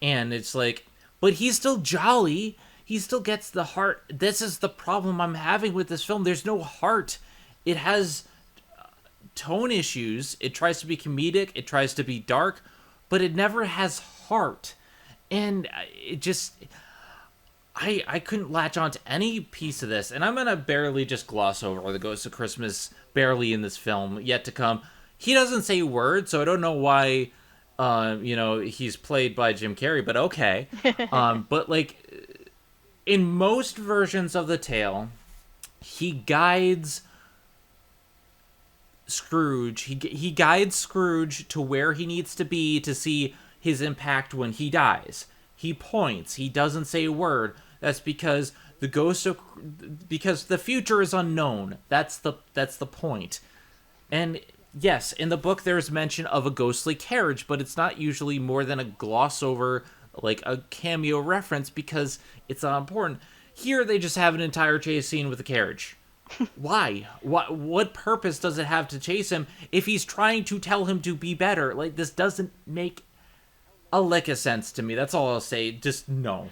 And it's like, but he's still jolly. He still gets the heart. This is the problem I'm having with this film. There's no heart. It has tone issues. It tries to be comedic. It tries to be dark. But it never has heart. And it just... I couldn't latch on to any piece of this. And I'm going to barely just gloss over the Ghost of Christmas barely in this film yet to come. He doesn't say words, so I don't know why... he's played by Jim Carrey, but okay. But like, in most versions of the tale, he guides Scrooge. He guides Scrooge to where he needs to be to see his impact when he dies. He points. He doesn't say a word. That's because because the future is unknown. That's the point. And yes, in the book there's mention of a ghostly carriage, but it's not usually more than a gloss over, like a cameo reference, because it's not important. Here they just have an entire chase scene with a carriage. Why? What purpose does it have to chase him if he's trying to tell him to be better? Like, this doesn't make a lick of sense to me. That's all I'll say. Just no.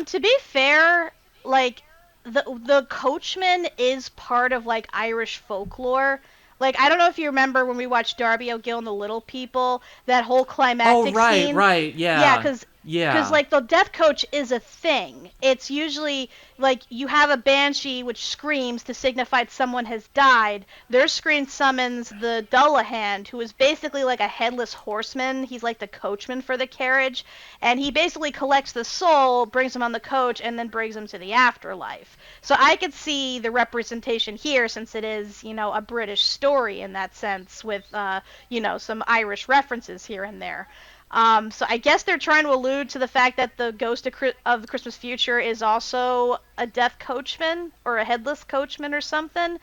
To be fair, like the coachman is part of like Irish folklore. Like, I don't know if you remember when we watched Darby O'Gill and the Little People, that whole climactic scene. Right, yeah. Yeah, because Yeah. like the death coach is a thing. It's usually like you have a banshee which screams to signify someone has died. Their scream summons the Dullahan, who is basically like a headless horseman. He's like the coachman for the carriage, and he basically collects the soul, brings them on the coach, and then brings them to the afterlife. So I could see the representation here, since it is, you know, a British story in that sense, with you know, some Irish references here and there. So I guess they're trying to allude to the fact that the ghost of the Christmas future is also a death coachman or a headless coachman or something.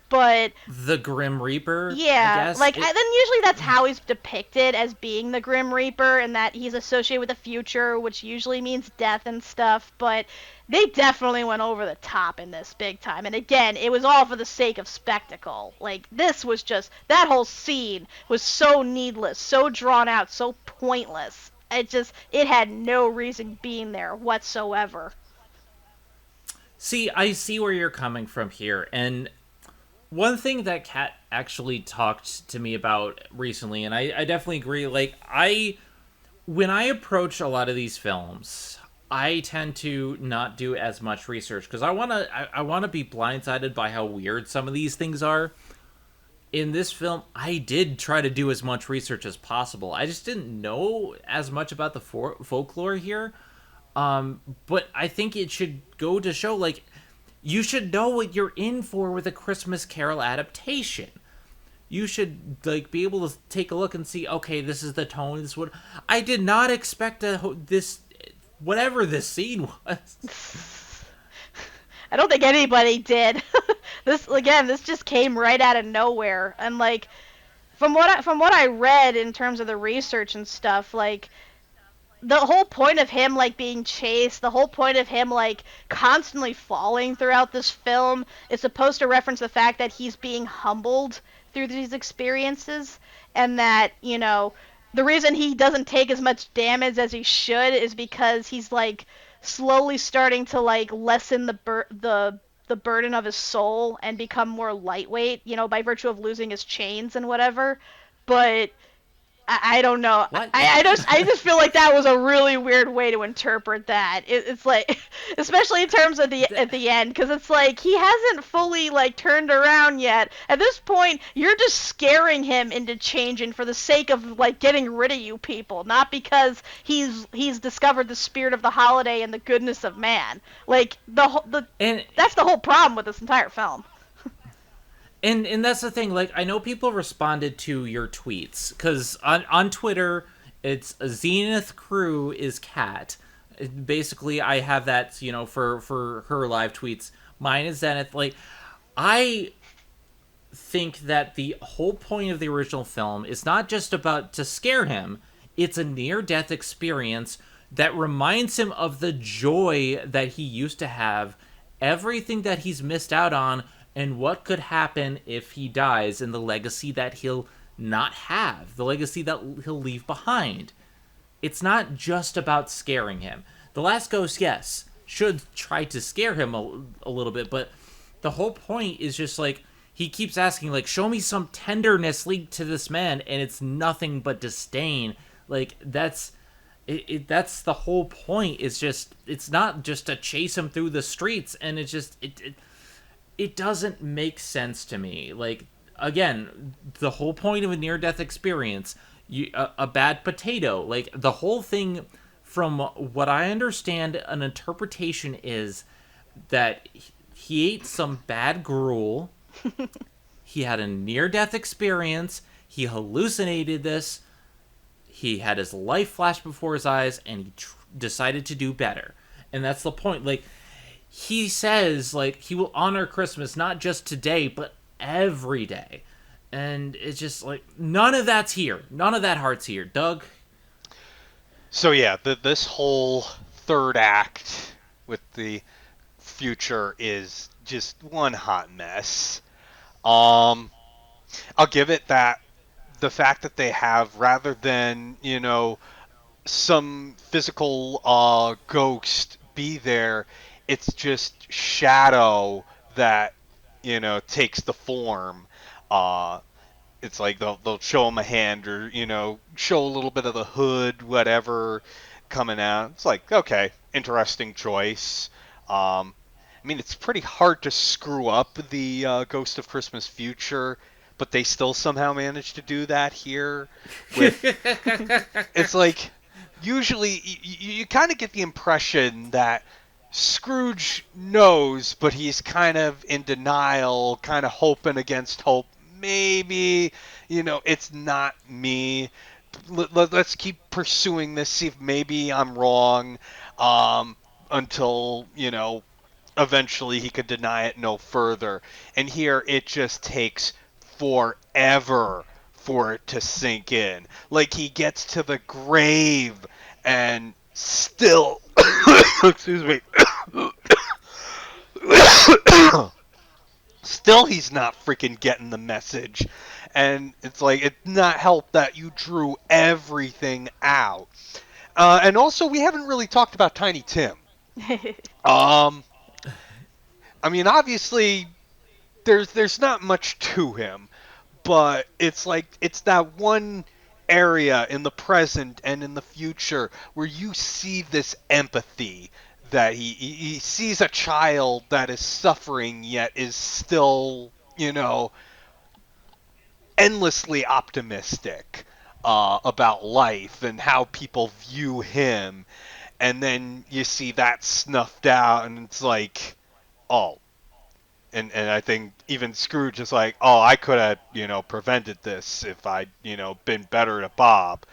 But the Grim Reaper. yeah, I guess. like then usually that's how he's depicted, as being the Grim Reaper, and that he's associated with the future, which usually means death and stuff. But they definitely went over the top in this big time. And again, it was all for the sake of spectacle. Like, this was just, that whole scene was so needless, so drawn out, so pointless. It had no reason being there whatsoever. See, I see where you're coming from here, and one thing that Kat actually talked to me about recently, and I definitely agree, like, when I approach a lot of these films, I tend to not do as much research, because I wanna be blindsided by how weird some of these things are. In this film, I did try to do as much research as possible. I just didn't know as much about the folklore here. But I think it should go to show, like, you should know what you're in for with a Christmas Carol adaptation. You should, like, be able to take a look and see, okay, this is the tone. This would. I did not expect this, whatever this scene was. I don't think anybody did. This just came right out of nowhere. And like, from what I read in terms of the research and stuff, like, the whole point of him, like, being chased, the whole point of him, like, constantly falling throughout this film is supposed to reference the fact that he's being humbled through these experiences, and that, you know, the reason he doesn't take as much damage as he should is because he's, like, slowly starting to, like, lessen the burden of his soul and become more lightweight, you know, by virtue of losing his chains and whatever. But I don't know. What? I just feel like that was a really weird way to interpret that. It's like, especially in terms of at the end, because it's like he hasn't fully, like, turned around yet. At this point, you're just scaring him into changing for the sake of, like, getting rid of you people, not because he's discovered the spirit of the holiday and the goodness of man. Like, that's the whole problem with this entire film. And that's the thing, like, I know people responded to your tweets, because on Twitter, it's Zenith Crew is Cat. Basically, I have that, you know, for her live tweets. Mine is Zenith. Like, I think that the whole point of the original film is not just about to scare him, it's a near-death experience that reminds him of the joy that he used to have, everything that he's missed out on, and what could happen if he dies, and the legacy that he'll not have, the legacy that he'll leave behind. It's not just about scaring him. The Last Ghost, yes, should try to scare him a little bit, but the whole point is just, like, he keeps asking, like, show me some tenderness linked to this man, and it's nothing but disdain. Like, that's the whole point. It's just, it's not just to chase him through the streets, and it's just, it doesn't make sense to me. Like, again, the whole point of a near-death experience, a bad potato, like, the whole thing from what I understand, an interpretation is that he ate some bad gruel. He had a near-death experience. He hallucinated this. He had his life flash before his eyes, and he decided to do better. And that's the point. Like, he says, like, he will honor Christmas not just today, but every day. And it's just like, none of that's here. None of that heart's here. Doug? So yeah, this whole third act with the future is just one hot mess. Um, I'll give it that the fact that they have, rather than, some physical ghost be there, it's just shadow that, takes the form. Uh, it's like they'll show him a hand, or show a little bit of the hood, whatever, coming out. It's like, okay, interesting choice. I mean, it's pretty hard to screw up the Ghost of Christmas Future, but they still somehow manage to do that here. With It's like, usually you kind of get the impression that Scrooge knows, but he's kind of in denial, kind of hoping against hope. Maybe, it's not me. Let's keep pursuing this, see if maybe I'm wrong, until, eventually he could deny it no further. And here it just takes forever for it to sink in. Like, he gets to the grave and still, excuse me, still he's not freaking getting the message. And it's like, it's not help that you drew everything out. And also, we haven't really talked about Tiny Tim. Um, I mean, obviously, there's not much to him, but it's like, it's that one area in the present and in the future where you see this empathy, that he sees a child that is suffering yet is still, endlessly optimistic about life and how people view him. And then you see that snuffed out, and it's like, oh. And I think even Scrooge is like, oh, I could have, prevented this if I'd, been better to Bob.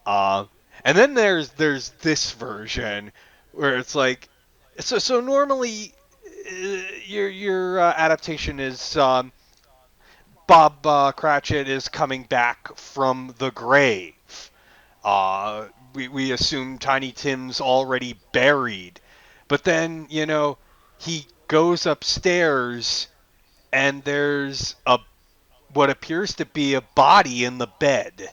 Uh, and then there's this version where it's like, so normally your adaptation is, Bob Cratchit is coming back from the grave. We assume Tiny Tim's already buried, but then, he goes upstairs and there's a what appears to be a body in the bed.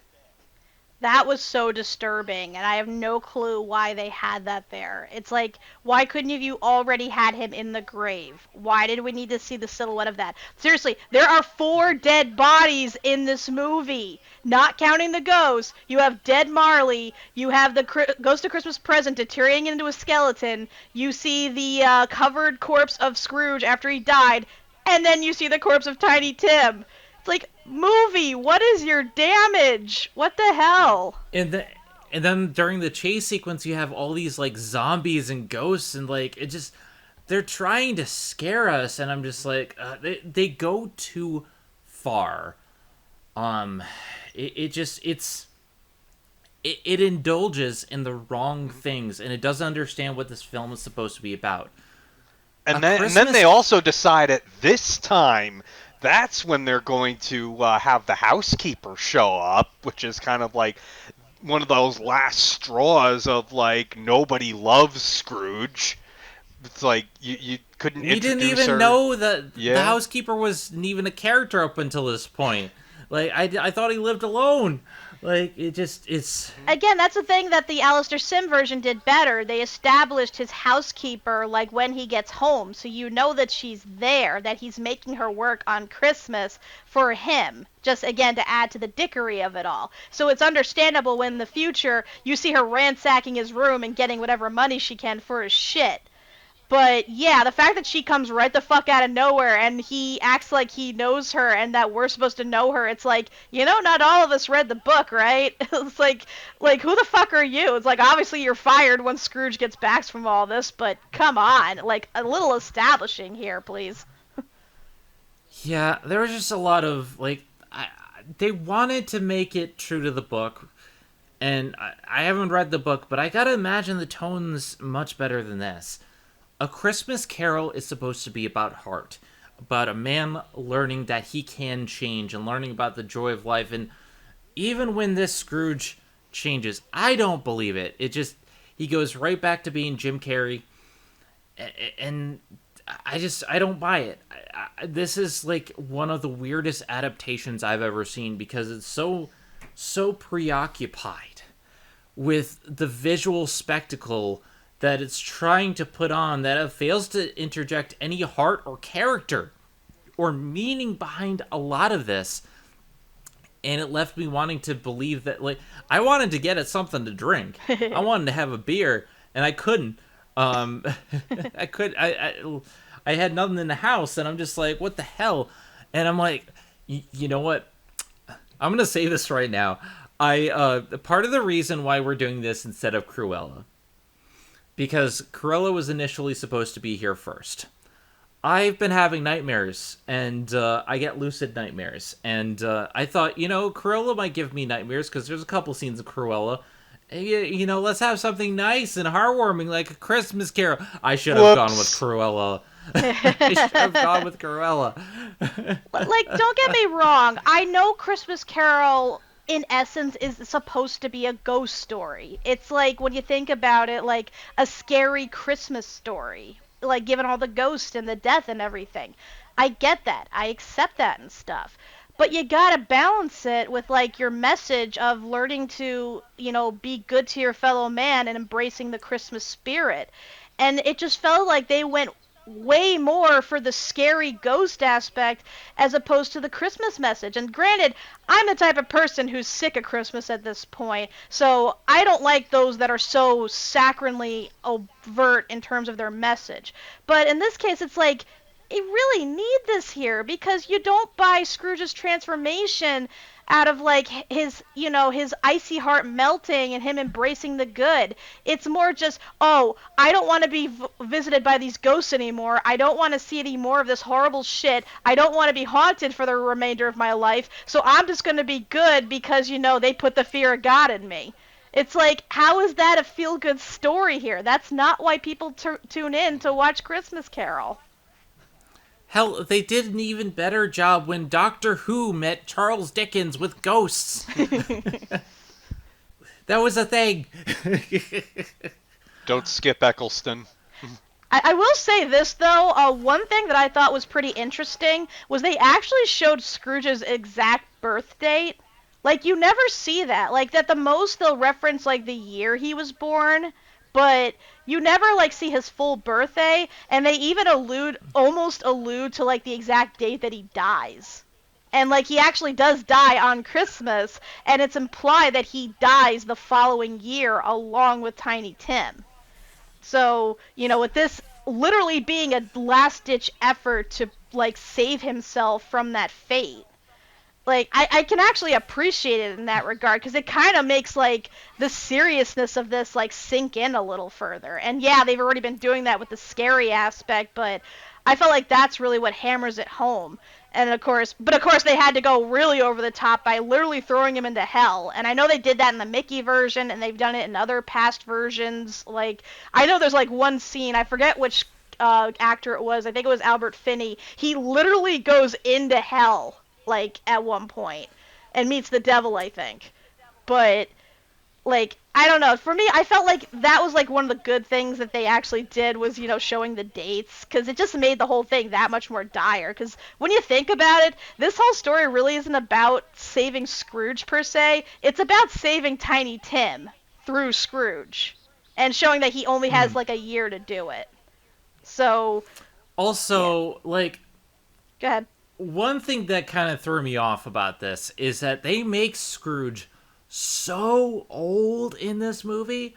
That was so disturbing, and I have no clue why they had that there. It's like, why couldn't you already had him in the grave? Why did we need to see the silhouette of that? Seriously, there are 4 dead bodies in this movie, not counting the ghost. You have dead Marley, you have the Ghost of Christmas Present deteriorating into a skeleton, you see the covered corpse of Scrooge after he died, and then you see the corpse of Tiny Tim. It's like, movie, what is your damage? What the hell? And then during the chase sequence, you have all these like zombies and ghosts, and like it just, they're trying to scare us, and I'm just like, they go too far. It just it indulges in the wrong things, and it doesn't understand what this film is supposed to be about. And then they also decide at this time, that's when they're going to have the housekeeper show up, which is kind of like one of those last straws of like, nobody loves Scrooge. It's like, you couldn't We introduce didn't even her. know that Yeah. the housekeeper wasn't even a character up until this point. Like, I thought he lived alone. Like, it's... Again, that's the thing that the Alistair Sim version did better. They established his housekeeper, like, when he gets home, so you know that she's there, that he's making her work on Christmas for him, just, again, to add to the dickery of it all. So it's understandable when in the future you see her ransacking his room and getting whatever money she can for his shit. But yeah, the fact that she comes right the fuck out of nowhere and he acts like he knows her and that we're supposed to know her, it's like, not all of us read the book, right? It's like who the fuck are you? It's like obviously you're fired once Scrooge gets back from all this, but come on, like a little establishing here, please. Yeah, there was just a lot of they wanted to make it true to the book, and I haven't read the book, but I gotta imagine the tone's much better than this. A Christmas Carol is supposed to be about heart, about a man learning that he can change and learning about the joy of life. And even when this Scrooge changes, I don't believe it. He goes right back to being Jim Carrey, and I don't buy it. This is like one of the weirdest adaptations I've ever seen because it's so preoccupied with the visual spectacle that it's trying to put on that it fails to interject any heart or character or meaning behind a lot of this. And it left me wanting to believe that, I wanted to get at something to drink. I wanted to have a beer, and I couldn't. I had nothing in the house, and I'm just like, what the hell? And I'm like, you know what? I'm gonna say this right now. Part of the reason why we're doing this instead of Cruella, because Cruella was initially supposed to be here first. I've been having nightmares, and I get lucid nightmares. And I thought, Cruella might give me nightmares, because there's a couple scenes of Cruella. Let's have something nice and heartwarming, like a Christmas Carol. I should have gone with Cruella. I should have gone with Cruella. Don't get me wrong. I know Christmas Carol, in essence, is supposed to be a ghost story. It's like, when you think about it, like a scary Christmas story. Like, given all the ghosts and the death and everything. I get that. I accept that and stuff. But you gotta balance it with, like, your message of learning to, be good to your fellow man and embracing the Christmas spirit. And it just felt like they went way more for the scary ghost aspect as opposed to the Christmas message. And granted, I'm the type of person who's sick of Christmas at this point, so I don't like those that are so saccharinely overt in terms of their message. But in this case, it's like, you really need this here because you don't buy Scrooge's transformation out of like his icy heart melting and him embracing the good. It's more just, oh, I don't want to be visited by these ghosts anymore. I don't want to see any more of this horrible shit. I don't want to be haunted for the remainder of my life. So I'm just going to be good because they put the fear of God in me. It's like, how is that a feel-good story here? That's not why people tune in to watch Christmas Carol. Hell, they did an even better job when Doctor Who met Charles Dickens with ghosts. That was a thing. Don't skip Eccleston. I will say this, though. One thing that I thought was pretty interesting was they actually showed Scrooge's exact birth date. Like, you never see that. Like, at the most, they'll reference, like, the year he was born, but you never, like, see his full birthday, and they even almost allude to, like, the exact date that he dies. And, like, he actually does die on Christmas, and it's implied that he dies the following year along with Tiny Tim. So, with this literally being a last-ditch effort to, like, save himself from that fate, like, I can actually appreciate it in that regard, because it kind of makes, like, the seriousness of this, like, sink in a little further. And yeah, they've already been doing that with the scary aspect, but I felt like that's really what hammers it home. And of course they had to go really over the top by literally throwing him into hell. And I know they did that in the Mickey version, and they've done it in other past versions. Like, I know there's, like, one scene, I forget which actor it was, I think it was Albert Finney. He literally goes into hell, like, at one point, and meets the devil, I think. But, like, I don't know. For me, I felt like that was, like, one of the good things that they actually did was, showing the dates, because it just made the whole thing that much more dire. Because when you think about it, this whole story really isn't about saving Scrooge, per se. It's about saving Tiny Tim through Scrooge, and showing that he only has, like, a year to do it. So... Also, yeah. like... Go ahead. One thing that kind of threw me off about this is that they make Scrooge so old in this movie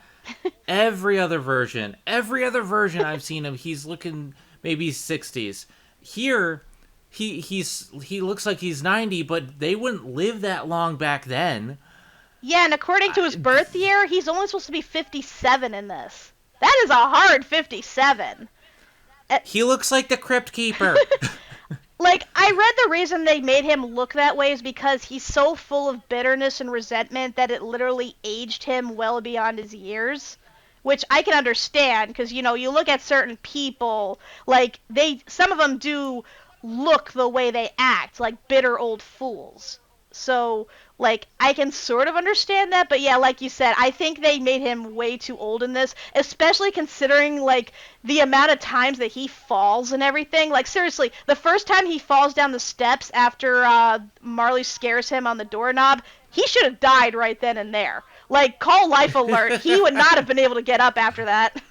Every other version I've seen him, he's looking maybe 60s. Here, he looks like he's 90, but they wouldn't live that long back then. Yeah, and according to his birth year, he's only supposed to be 57 in this. That is a hard 57. He looks like the Crypt Keeper. Like, I read the reason they made him look that way is because he's so full of bitterness and resentment that it literally aged him well beyond his years. Which I can understand, because, you know, you look at certain people, like, some of them do look the way they act, like bitter old fools. So, like, I can sort of understand that, but yeah, like you said, I think they made him way too old in this, especially considering, like, the amount of times that he falls and everything. Like, seriously, the first time he falls down the steps after Marley scares him on the doorknob, he should have died right then and there. Like, call life alert. He would not have been able to get up after that.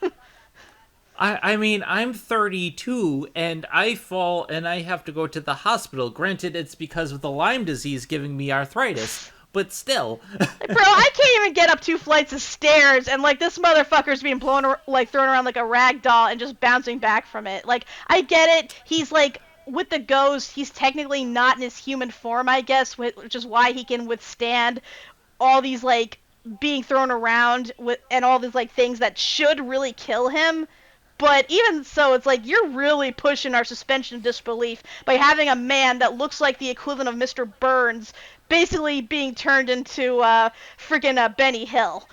I mean, I'm 32, and I fall, and I have to go to the hospital. Granted, it's because of the Lyme disease giving me arthritis, but still. Like, bro, I can't even get up 2 flights of stairs, and, like, this motherfucker's being thrown around like a rag doll and just bouncing back from it. Like, I get it. He's, like, with the ghost, he's technically not in his human form, I guess, which is why he can withstand all these, like, being thrown around and all these, like, things that should really kill him. But even so, it's like, you're really pushing our suspension of disbelief by having a man that looks like the equivalent of Mr. Burns basically being turned into freaking Benny Hill.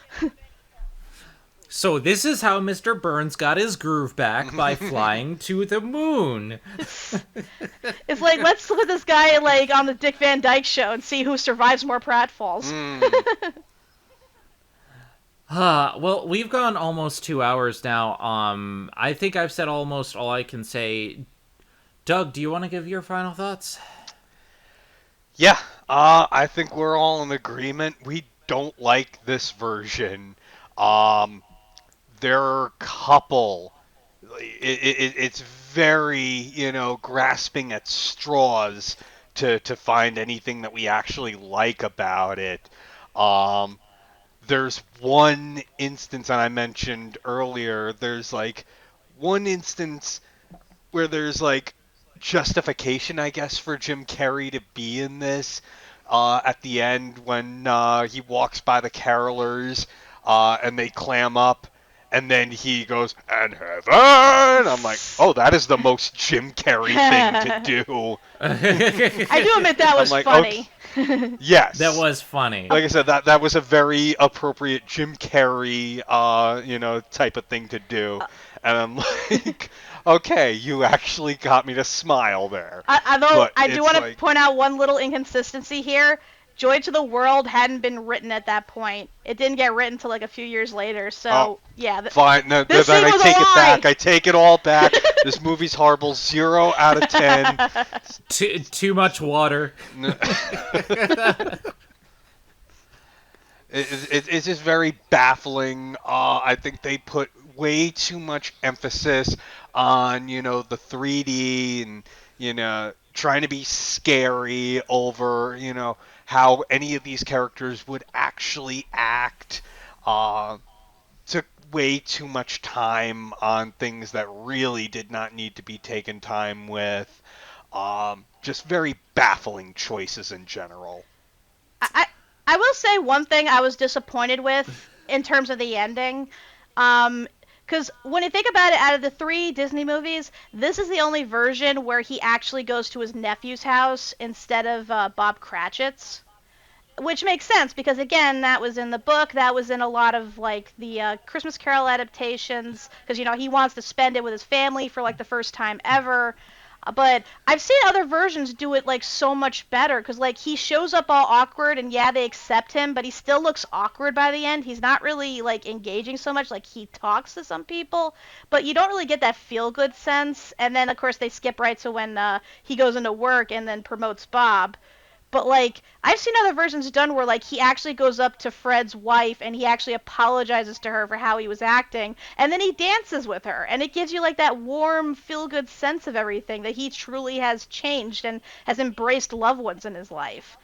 So this is how Mr. Burns got his groove back, by flying to the moon. It's like, let's look at this guy, like, on the Dick Van Dyke Show and see who survives more pratfalls. Well, we've gone almost 2 hours now. I think I've said almost all I can say. Doug, do you want to give your final thoughts? Yeah, I think we're all in agreement. We don't like this version. There are a couple. It's very, you know, grasping at straws to find anything that we actually like about it. There's one instance, and I mentioned earlier, there's like one instance where there's like justification, I guess, for Jim Carrey to be in this. At the end, when he walks by the carolers and they clam up, and then he goes, "And heaven!" I'm like, oh, that is the most Jim Carrey thing to do. I do admit that was like, funny. Okay. Yes. That was funny. Like I said, that was a very appropriate Jim Carrey, type of thing to do. And I'm like, okay, you actually got me to smile there. Although I do want to point out one little inconsistency here. Joy to the World hadn't been written at that point. It didn't get written until like a few years later. So, yeah. Fine. No, then I take it back. I take it all back. This movie's horrible. 0 out of 10. Too much water. It's just very baffling. I think they put way too much emphasis on, the 3D and, trying to be scary over, how any of these characters would actually act. Took way too much time on things that really did not need to be taken time with. Just very baffling choices in general. I will say one thing I was disappointed with in terms of the ending. Because when you think about it, out of the 3 Disney movies, this is the only version where he actually goes to his nephew's house instead of Bob Cratchit's. Which makes sense, because again, that was in the book, that was in a lot of, like, the Christmas Carol adaptations, because, he wants to spend it with his family for, like, the first time ever. But I've seen other versions do it, like, so much better, because, like, he shows up all awkward, and yeah, they accept him, but he still looks awkward by the end. He's not really, like, engaging so much. Like, he talks to some people, but you don't really get that feel-good sense. And then, of course, they skip right to when he goes into work and then promotes Bob. But, like, I've seen other versions done where, like, he actually goes up to Fred's wife and he actually apologizes to her for how he was acting. And then he dances with her. And it gives you, like, that warm, feel-good sense of everything, that he truly has changed and has embraced loved ones in his life.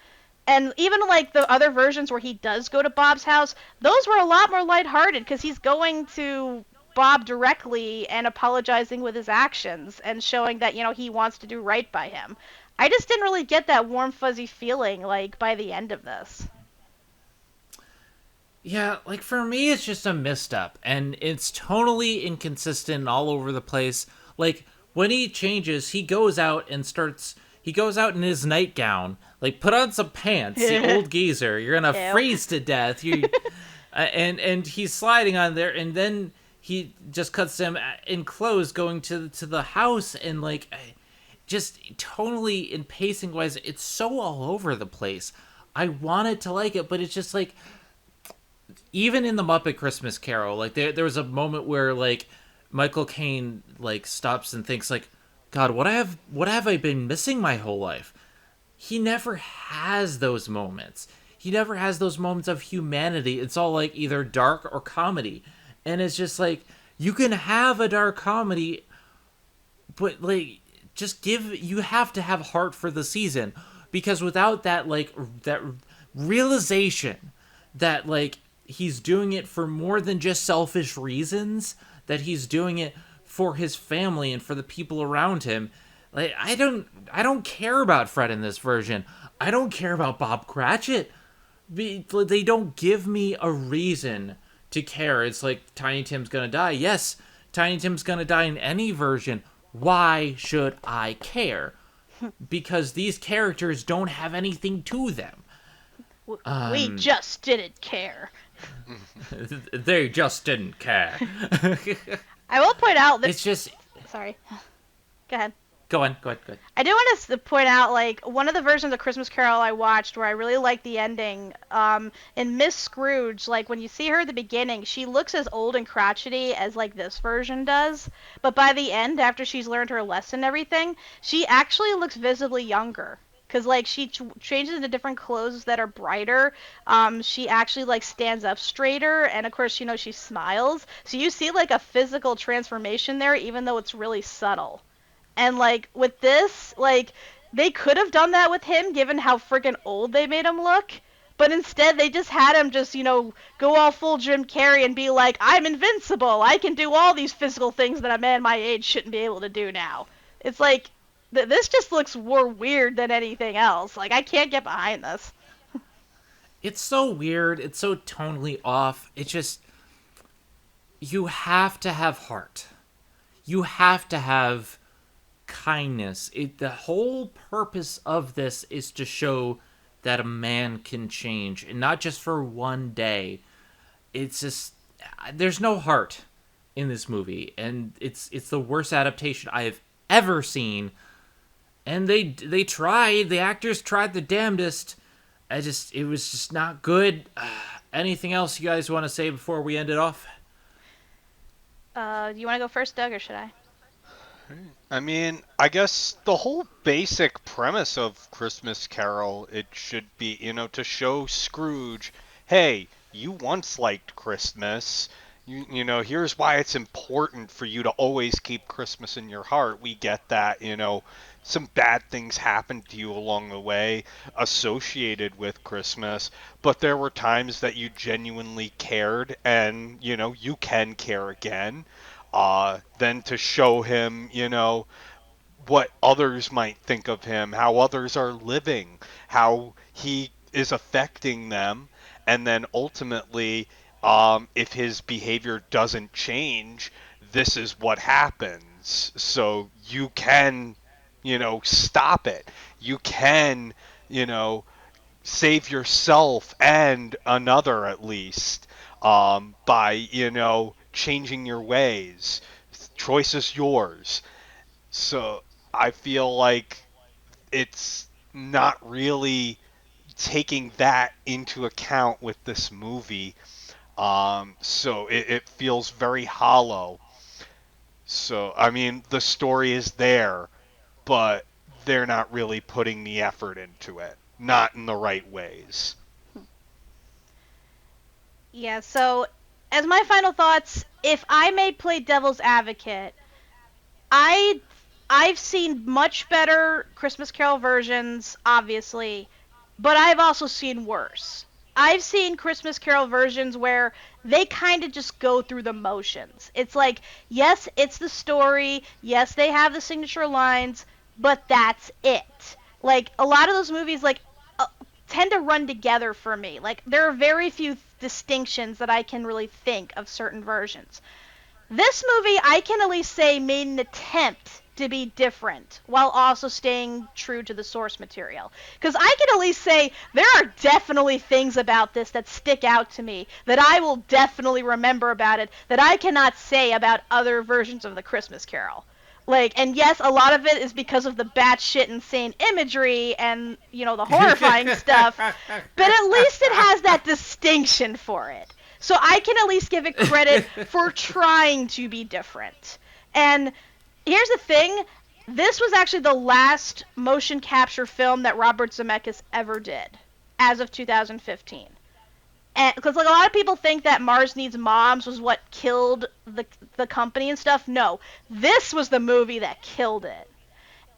And even like the other versions where he does go to Bob's house, those were a lot more lighthearted because he's going to Bob directly and apologizing with his actions and showing that, he wants to do right by him. I just didn't really get that warm, fuzzy feeling like by the end of this. Yeah, like for me, it's just a misstep, and it's totally inconsistent all over the place. Like when he changes, he goes out and starts. He goes out in his nightgown, like put on some pants. The old geezer, you're gonna Ew. freeze to death. You, and he's sliding on there, and then he just cuts him in clothes going to the house, and like just totally in pacing wise, it's so all over the place. I wanted to like it, but it's just like even in the Muppet Christmas Carol, like there was a moment where like Michael Caine like stops and thinks like, God, what have I been missing my whole life? He never has those moments. He never has those moments of humanity. It's all like either dark or comedy. And it's just like you can have a dark comedy, but like just you have to have heart for the season, because without that like that realization that like he's doing it for more than just selfish reasons, that he's doing it for his family and for the people around him. Like I don't care about Fred in this version. I don't care about Bob Cratchit. They don't give me a reason to care. It's like Tiny Tim's gonna die. Yes, Tiny Tim's gonna die in any version. Why should I care? Because these characters don't have anything to them. We just didn't care. They just didn't care. I will point out that. It's just Sorry. Go ahead. go on, go ahead. I do want to point out, like, one of the versions of Christmas Carol I watched where I really liked the ending, in Miss Scrooge, like, when you see her at the beginning, she looks as old and crotchety as, like, this version does, but by the end, after she's learned her lesson and everything, she actually looks visibly younger. Because, like, she changes into different clothes that are brighter. She actually, like, stands up straighter. And, of course, she smiles. So you see, like, a physical transformation there, even though it's really subtle. And like with this, like they could have done that with him given how freaking old they made him look. But instead they just had him just, go all full Jim Carrey and be like, I'm invincible. I can do all these physical things that a man my age shouldn't be able to do now. It's like this just looks more weird than anything else. Like I can't get behind this. It's so weird. It's so tonally off. It's just you have to have heart. You have to have kindness. The whole purpose of this is to show that a man can change, and not just for one day. It's just there's no heart in this movie, and it's the worst adaptation I have ever seen. And they tried. The actors tried the damnedest. It was just not good. Anything else you guys want to say before we end it off? Do you want to go first, Doug, or should I? I mean, I guess the whole basic premise of Christmas Carol, it should be, to show Scrooge, hey, you once liked Christmas. Here's why it's important for you to always keep Christmas in your heart. We get that, some bad things happened to you along the way associated with Christmas, but there were times that you genuinely cared, and, you can care again. Then to show him, what others might think of him, how others are living, how he is affecting them, and then ultimately, if his behavior doesn't change, this is what happens. So you can, stop it. You can, save yourself and another at least, by, changing your ways. Choice is yours. So I feel like it's not really taking that into account with this movie. So it feels very hollow. So, I mean, the story is there, but they're not really putting the effort into it. Not in the right ways. Yeah, so as my final thoughts, if I may play devil's advocate, I've seen much better Christmas Carol versions, obviously, but I've also seen worse. I've seen Christmas Carol versions where they kind of just go through the motions. It's like, yes, it's the story. Yes, they have the signature lines, but that's it. Like, a lot of those movies, like, tend to run together for me. Like, there are very few distinctions that I can really think of certain versions. This movie, I can at least say, made an attempt to be different while also staying true to the source material. Because I can at least say there are definitely things about this that stick out to me that I will definitely remember about it that I cannot say about other versions of the Christmas Carol. Like, and yes, a lot of it is because of the batshit insane imagery and, you know, the horrifying stuff, but at least it has that distinction for it. So I can at least give it credit for trying to be different. And here's the thing, this was actually the last motion capture film that Robert Zemeckis ever did, as of 2015. And because like a lot of people think that Mars Needs Moms was what killed the company and stuff. No, this was the movie that killed it.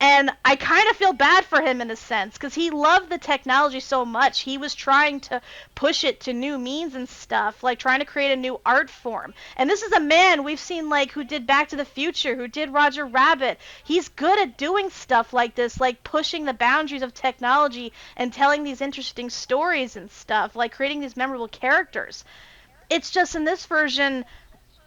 And I kind of feel bad for him in a sense, because he loved the technology so much. He was trying to push it to new means and stuff, like trying to create a new art form. And this is a man we've seen, like, who did Back to the Future, who did Roger Rabbit. He's good at doing stuff like this, like pushing the boundaries of technology and telling these interesting stories and stuff, like creating these memorable characters. It's just in this version,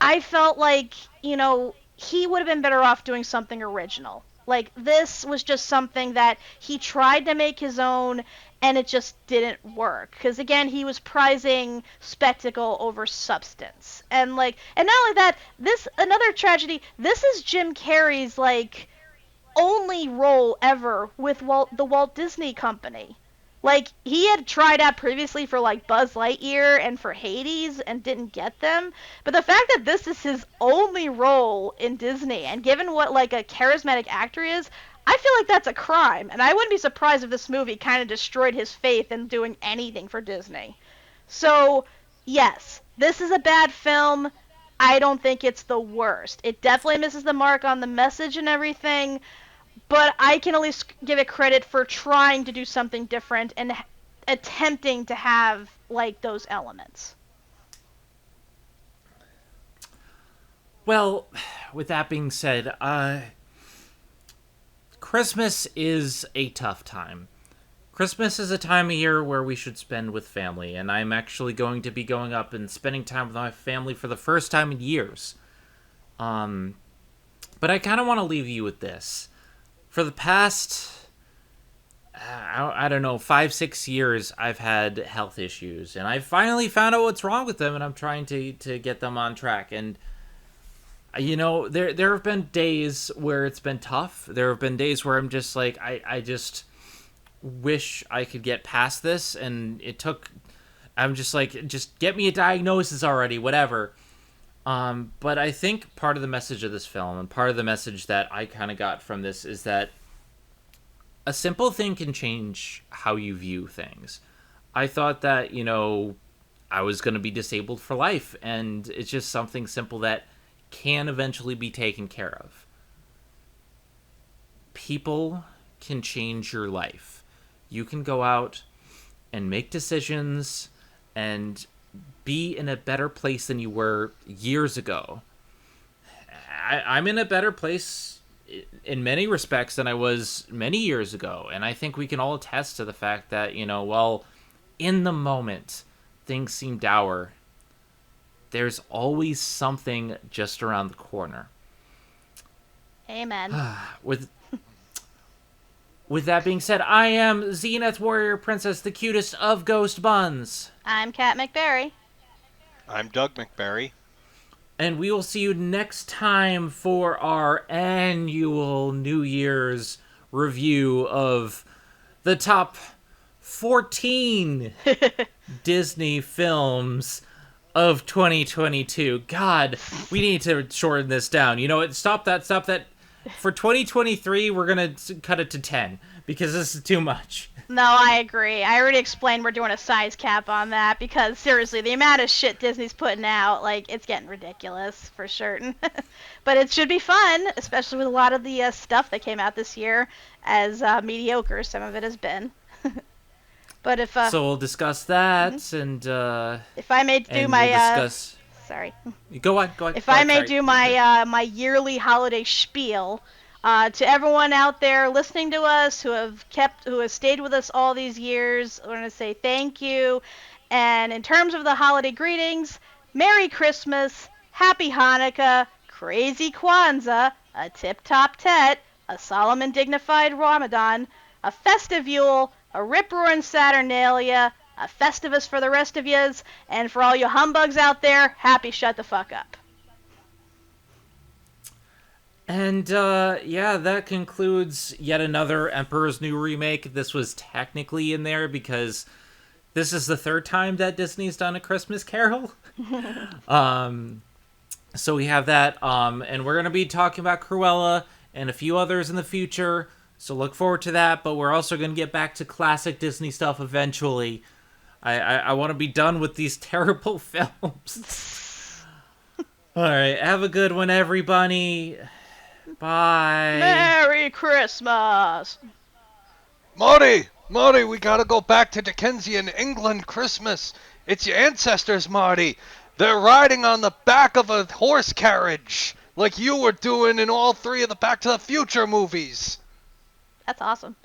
I felt like, you know, he would have been better off doing something original. Like, this was just something that he tried to make his own, and it just didn't work. Because, again, he was prizing spectacle over substance. And, like, and not only that, this, another tragedy, this is Jim Carrey's, like, only role ever with the Walt Disney Company. Like, he had tried out previously for, like, Buzz Lightyear and for Hades and didn't get them. But the fact that this is his only role in Disney, and given what, like, a charismatic actor is, I feel like that's a crime. And I wouldn't be surprised if this movie kind of destroyed his faith in doing anything for Disney. So, yes, this is a bad film. I don't think it's the worst. It definitely misses the mark on the message and everything, but I can at least give it credit for trying to do something different and attempting to have, like, those elements. Well, with that being said, Christmas is a tough time. Christmas is a time of year where we should spend with family, and I'm actually going to be going up and spending time with my family for the first time in years. But I kind of want to leave you with this. For the past, I don't know, 5-6 years, I've had health issues, and I finally found out what's wrong with them, and I'm trying to get them on track. And you know, there have been days where it's been tough. There have been days where I'm just like, I just wish I could get past this, and I'm just like, just get me a diagnosis already, whatever. But I think part of the message of this film, and part of the message that I kind of got from this, is that a simple thing can change how you view things. I thought that, you know, I was going to be disabled for life, and it's just something simple that can eventually be taken care of. People can change your life. You can go out and make decisions and be in a better place than you were years ago. I'm in a better place in many respects than I was many years ago, and I think we can all attest to the fact that, you know, while in the moment things seem dour, there's always something just around the corner. Amen. With that being said, I am Zenith Warrior Princess, the cutest of ghost buns. I'm Kat McBerry. I'm Doug McBerry. And we will see you next time for our annual New Year's review of the top 14 Disney films of 2022. God, we need to shorten this down. You know what? Stop that. For 2023, we're going to cut it to 10 because this is too much. No, I agree. I already explained we're doing a size cap on that because, seriously, the amount of shit Disney's putting out, like, it's getting ridiculous, for certain. But it should be fun, especially with a lot of the stuff that came out this year, as mediocre some of it has been. But if So we'll discuss that, if I may do and my we'll discuss. sorry. Go on, go on, If go I on. may Sorry. do my yearly holiday spiel, to everyone out there listening to us who has stayed with us all these years, I want to say thank you. And in terms of the holiday greetings, Merry Christmas, Happy Hanukkah, Crazy Kwanzaa, a Tip-Top Tet, a solemn and dignified Ramadan, a festive Yule, a rip-roaring Saturnalia, a Festivus for the rest of yous, and for all you humbugs out there, happy shut the fuck up. And yeah, that concludes yet another Emperor's New Remake. This was technically in there because this is the third time that Disney's done A Christmas Carol. So we have that, and we're gonna be talking about Cruella and a few others in the future. So look forward to that. But we're also gonna get back to classic Disney stuff eventually. I want to be done with these terrible films. All right, have a good one, everybody. Bye. Merry Christmas! Marty, we gotta go back to Dickensian England Christmas. It's your ancestors, Marty. They're riding on the back of a horse carriage, like you were doing in all three of the Back to the Future movies. That's awesome.